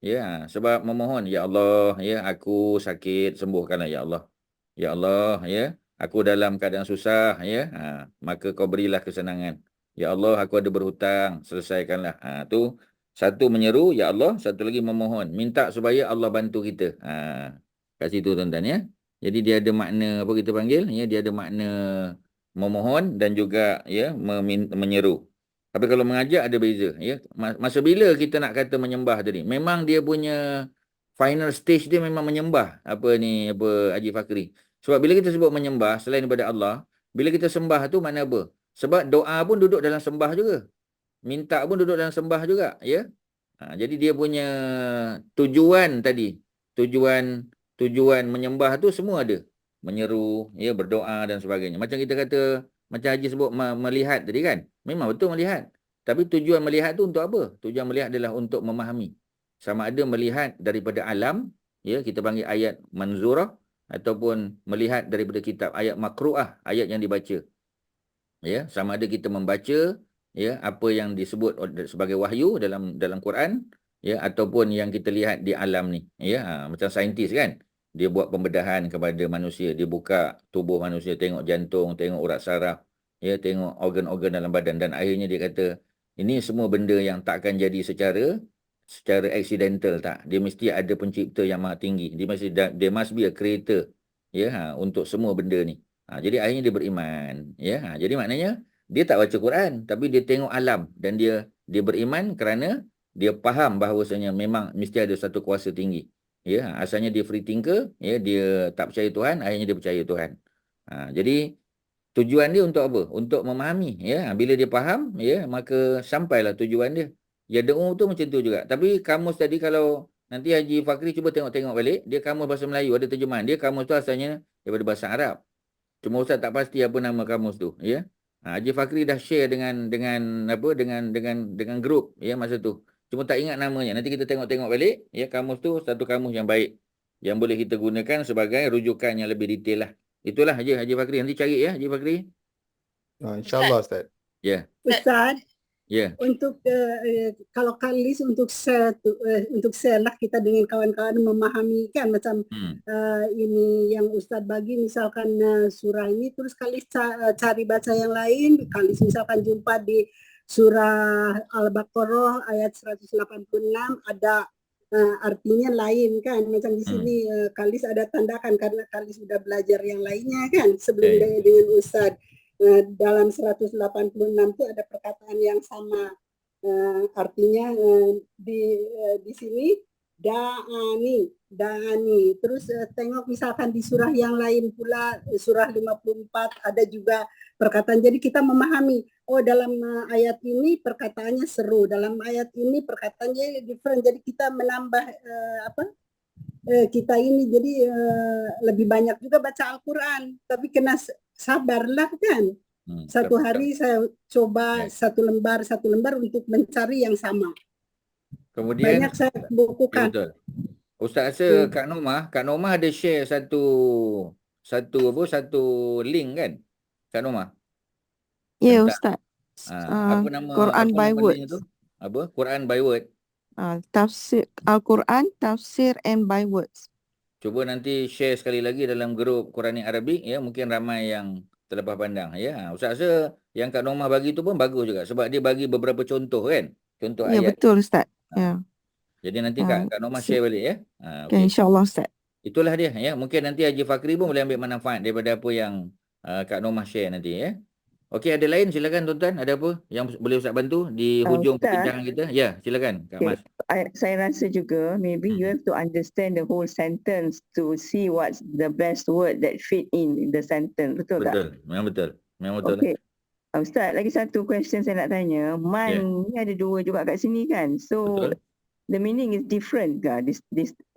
Ya, sebab memohon, ya Allah, ya, aku sakit, sembuhkanlah ya Allah. Ya Allah, ya, aku dalam keadaan susah, ya. Maka kau berilah kesenangan. Ya Allah, aku ada berhutang, selesaikanlah. Tu satu menyeru, ya Allah, satu lagi memohon, minta supaya Allah bantu kita. Kat situ tuan-tuan ya. Jadi dia ada makna apa kita panggil, ya, dia ada makna memohon dan juga ya menyeru. Tapi kalau mengajak ada beza, ya. Masa bila kita nak kata menyembah tadi, memang dia punya final stage dia memang menyembah apa Haji Fakri. Sebab bila kita sebut menyembah selain daripada Allah, bila kita sembah tu makna apa? Sebab doa pun duduk dalam sembah juga. Minta pun duduk dalam sembah juga, ya. Jadi dia punya tujuan tadi, tujuan menyembah tu semua ada. Menyeru, ya, berdoa dan sebagainya. Macam kita kata, macam Haji sebut melihat tadi kan. Memang betul melihat. Tapi tujuan melihat tu untuk apa? Tujuan melihat adalah untuk memahami. Sama ada melihat daripada alam, ya, kita panggil ayat manzurah, ataupun melihat daripada kitab, ayat makru'ah, ayat yang dibaca. Ya, sama ada kita membaca, ya, apa yang disebut sebagai wahyu dalam Quran, ya, ataupun yang kita lihat di alam ni, ya. Macam saintis kan, dia buat pembedahan kepada manusia, dia buka tubuh manusia, tengok jantung, tengok urat saraf, ya, tengok organ-organ dalam badan, dan akhirnya dia kata ini semua benda yang takkan jadi secara accidental, tak. Dia mesti ada pencipta yang maha tinggi. Dia must be a creator, ya, untuk semua benda ni. Jadi akhirnya dia beriman, ya. Jadi maknanya dia tak baca Quran, tapi dia tengok alam, dan dia beriman kerana dia faham bahawasanya memang mesti ada satu kuasa tinggi. Ya, asalnya dia free thinker, ya, dia tak percaya Tuhan, akhirnya dia percaya Tuhan. Jadi tujuan dia untuk apa? Untuk memahami, ya. Bila dia faham, ya, maka sampailah tujuan dia. Ya, doa tu macam tu juga. Tapi kamus tadi, kalau nanti Haji Fakri cuba tengok-tengok balik, dia kamus bahasa Melayu, ada terjemahan. Dia kamus tu asalnya daripada bahasa Arab. Cuma Ustaz tak pasti apa nama kamus tu, ya. Haji Fakri dah share dengan grup, ya, masa tu. Cuma tak ingat namanya. Nanti kita tengok-tengok balik, ya, kamus tu satu kamus yang baik, yang boleh kita gunakan sebagai rujukan yang lebih detail lah. Itulah je Haji Fakri. Nanti cari, ya, Haji Fakri. InsyaAllah Ustaz. Ya. Ustaz, Ya. untuk kalau Kalis untuk share lah kita dengan kawan-kawan memahami kan, macam ini yang Ustaz bagi misalkan surah ini, terus Kalis cari baca yang lain, Kalis misalkan jumpa di surah Al-Baqarah ayat 186 ada artinya lain kan, macam di sini Kalis ada tandakan karena Kalis sudah belajar yang lainnya kan sebelum dengan Ustaz. Dalam 186 itu ada perkataan yang sama, artinya di sini da'ani. Terus tengok misalkan di surah yang lain pula, surah 54 ada juga perkataan. Jadi kita memahami, oh dalam ayat ini perkataannya seru, dalam ayat ini perkataannya different. Jadi kita menambah kita ini jadi lebih banyak juga baca Al-Quran, tapi kena sabarlah kan. Satu hari saya coba satu lembar untuk mencari yang sama. Kemudian banyak saya bukukan. Betul. Ustaz rasa Kak Nomah ada share satu link kan, Kak Nomah? Ya, Ustaz. Apa nama Quran by word. tu? Apa? Quran by word. Tafsir Al-Quran, tafsir and by words. Cuba nanti share sekali lagi dalam grup Quranic Arabic, ya, mungkin ramai yang terlepas pandang, ya. Ustaz rasa yang Kak Nomah bagi tu pun bagus juga sebab dia bagi beberapa contoh kan, contoh Ya, ayat. betul Ustaz. Ya. Jadi nanti Kak Nomah share balik, ya. Okay, InsyaAllah Ustaz. Itulah dia, ya. Mungkin nanti Haji Fakri pun boleh ambil manfaat daripada apa yang Kak Nomah share nanti, ya. Okey, ada lain silakan tuan-tuan, ada apa yang boleh Ustaz bantu di hujung perbincangan kita? Ya, silakan Kak Mas. Saya rasa juga maybe you have to understand the whole sentence to see what's the best word that fit in the sentence. Betul tak? Betul, memang betul. Memang betul. Okay. Ustaz, lagi satu question saya nak tanya. Man ni ada dua juga kat sini kan? So Betul. the meaning is different ke?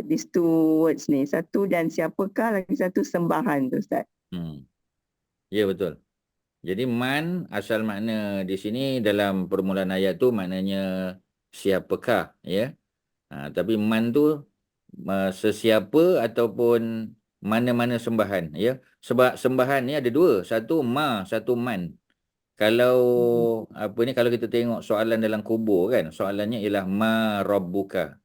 These two words ni. Satu dan siapakah, lagi satu sembahan tu Ustaz. Ya, betul. Jadi man asal makna di sini dalam permulaan ayat tu maknanya siapakah, ya. Tapi man tu sesiapa ataupun mana-mana sembahan, ya. Sebab sembahan ni ada dua, satu ma, satu man. Kalau kalau kita tengok soalan dalam kubur kan, soalannya ialah ma rabbuka.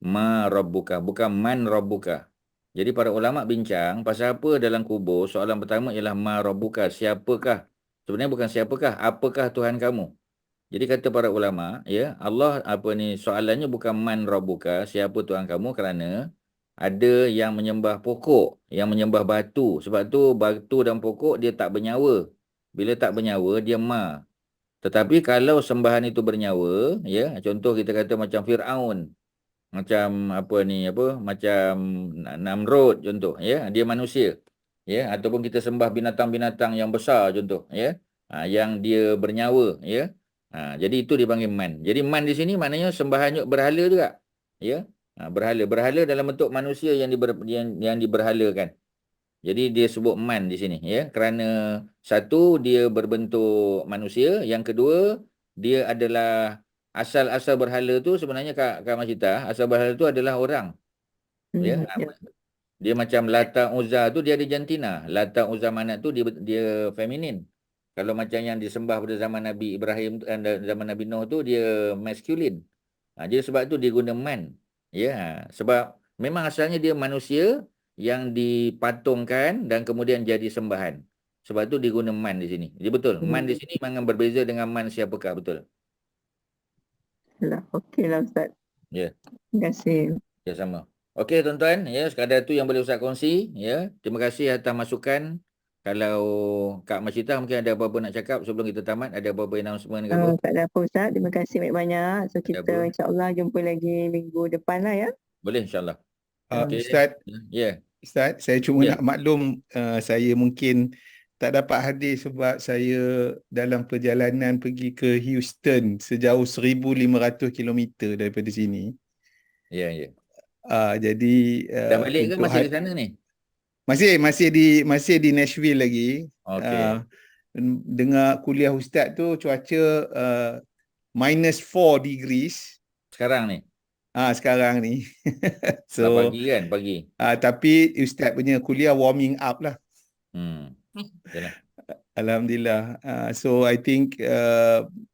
Ma rabbuka, bukan man rabbuka. Jadi para ulama bincang pasal apa dalam kubur, soalan pertama ialah ma rabbuka, siapakah? Sebenarnya bukan siapakah, apakah Tuhan kamu? Jadi kata para ulama, ya, Allah soalannya bukan man rabbuka, siapa Tuhan kamu, kerana ada yang menyembah pokok, yang menyembah batu. Sebab tu batu dan pokok dia tak bernyawa. Bila tak bernyawa dia ma. Tetapi kalau sembahan itu bernyawa, ya, contoh kita kata macam Firaun, macam macam Namrud contoh, ya, dia manusia, ya, ataupun kita sembah binatang-binatang yang besar contoh, ya, yang dia bernyawa, ya. Jadi itu dipanggil man. Jadi man di sini maknanya sembahan berhala juga, ya. Berhala dalam bentuk manusia yang diberhalakan. Jadi dia sebut man di sini, ya, kerana satu dia berbentuk manusia, yang kedua dia adalah asal berhala tu sebenarnya Kak Masita, asal berhala tu adalah orang, ya. Dia macam Lata Uzza tu dia ada jantina, Lata Uzza Manat tu dia feminin. Kalau macam yang disembah pada zaman Nabi Ibrahim zaman Nabi Nuh tu dia masculine. Jadi sebab tu dia guna man, ya, sebab memang asalnya dia manusia yang dipatungkan dan kemudian jadi sembahan. Sebab tu dia guna man di sini. Jadi betul, man di sini memang berbeza dengan man siapakah, betul. Okeylah Ustaz. Ya. Terima kasih. Ya, sama. Okey tuan-tuan, ya, sekadar tu yang boleh Ustaz kongsi, ya. Terima kasih atas masukan. Kalau Kak Masita mungkin ada apa-apa nak cakap sebelum kita tamat, ada apa-apa announcement ke apa? Tak ada apa Ustaz. Terima kasih banyak-banyak. So kita insya-Allah jumpa lagi minggu depan lah, ya. Boleh insya-Allah. Ustaz, Ya. Ustaz, saya cuma nak maklum, saya mungkin tak dapat hadir sebab saya dalam perjalanan pergi ke Houston sejauh 1,500 km daripada sini. Ya, ya. Jadi dah balik ke masih di sana ni? Masih di Nashville lagi. Okey. Dengar kuliah Ustaz tu cuaca -4 degrees. Sekarang ni? Sekarang ni. So pagi kan, pagi. Tapi Ustaz punya kuliah warming up lah. Yalah. Alhamdulillah. So I think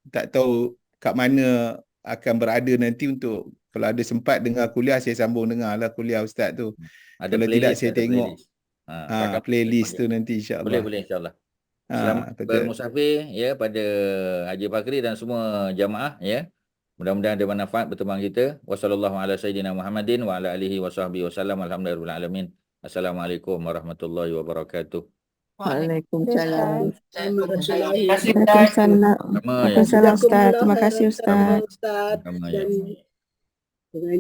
tak tahu kat mana akan berada nanti untuk kalau ada sempat dengar kuliah, saya sambung dengar lah kuliah Ustaz tu. Ada kalau tidak saya tengok playlist tu nanti insya-Allah. Boleh insya-Allah. Selamat bermusafir, ya, pada Haji Fakri dan semua jamaah, ya. Mudah-mudahan ada manfaat bertemu kita. Wassallallahu ala sayyidina Muhammadin wa ala alihi wasahbihi wasallam. Alhamdulillahirabbil alamin. Assalamualaikum warahmatullahi wabarakatuh. Waalaikumsalam. Waalaikumsalam Ustaz. Terima kasih Ustaz. Dan dengan